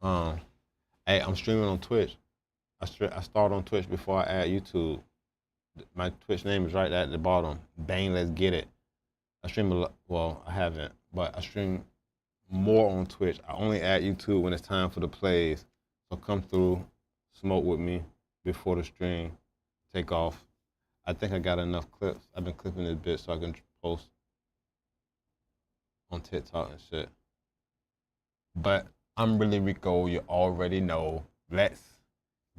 Hey, I'm streaming on Twitch. I start on Twitch before I add YouTube. My Twitch name is right at the bottom. Bang, let's get it. I stream a lot. Well, I haven't, but I stream more on Twitch. I only add YouTube when it's time for the plays. So come through, smoke with me before the stream, take off. I think I got enough clips. I've been clipping this bit so I can post on TikTok and shit. But I'm ReallyRico. You already know. Let's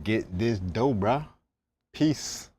get this dough, bruh. Peace.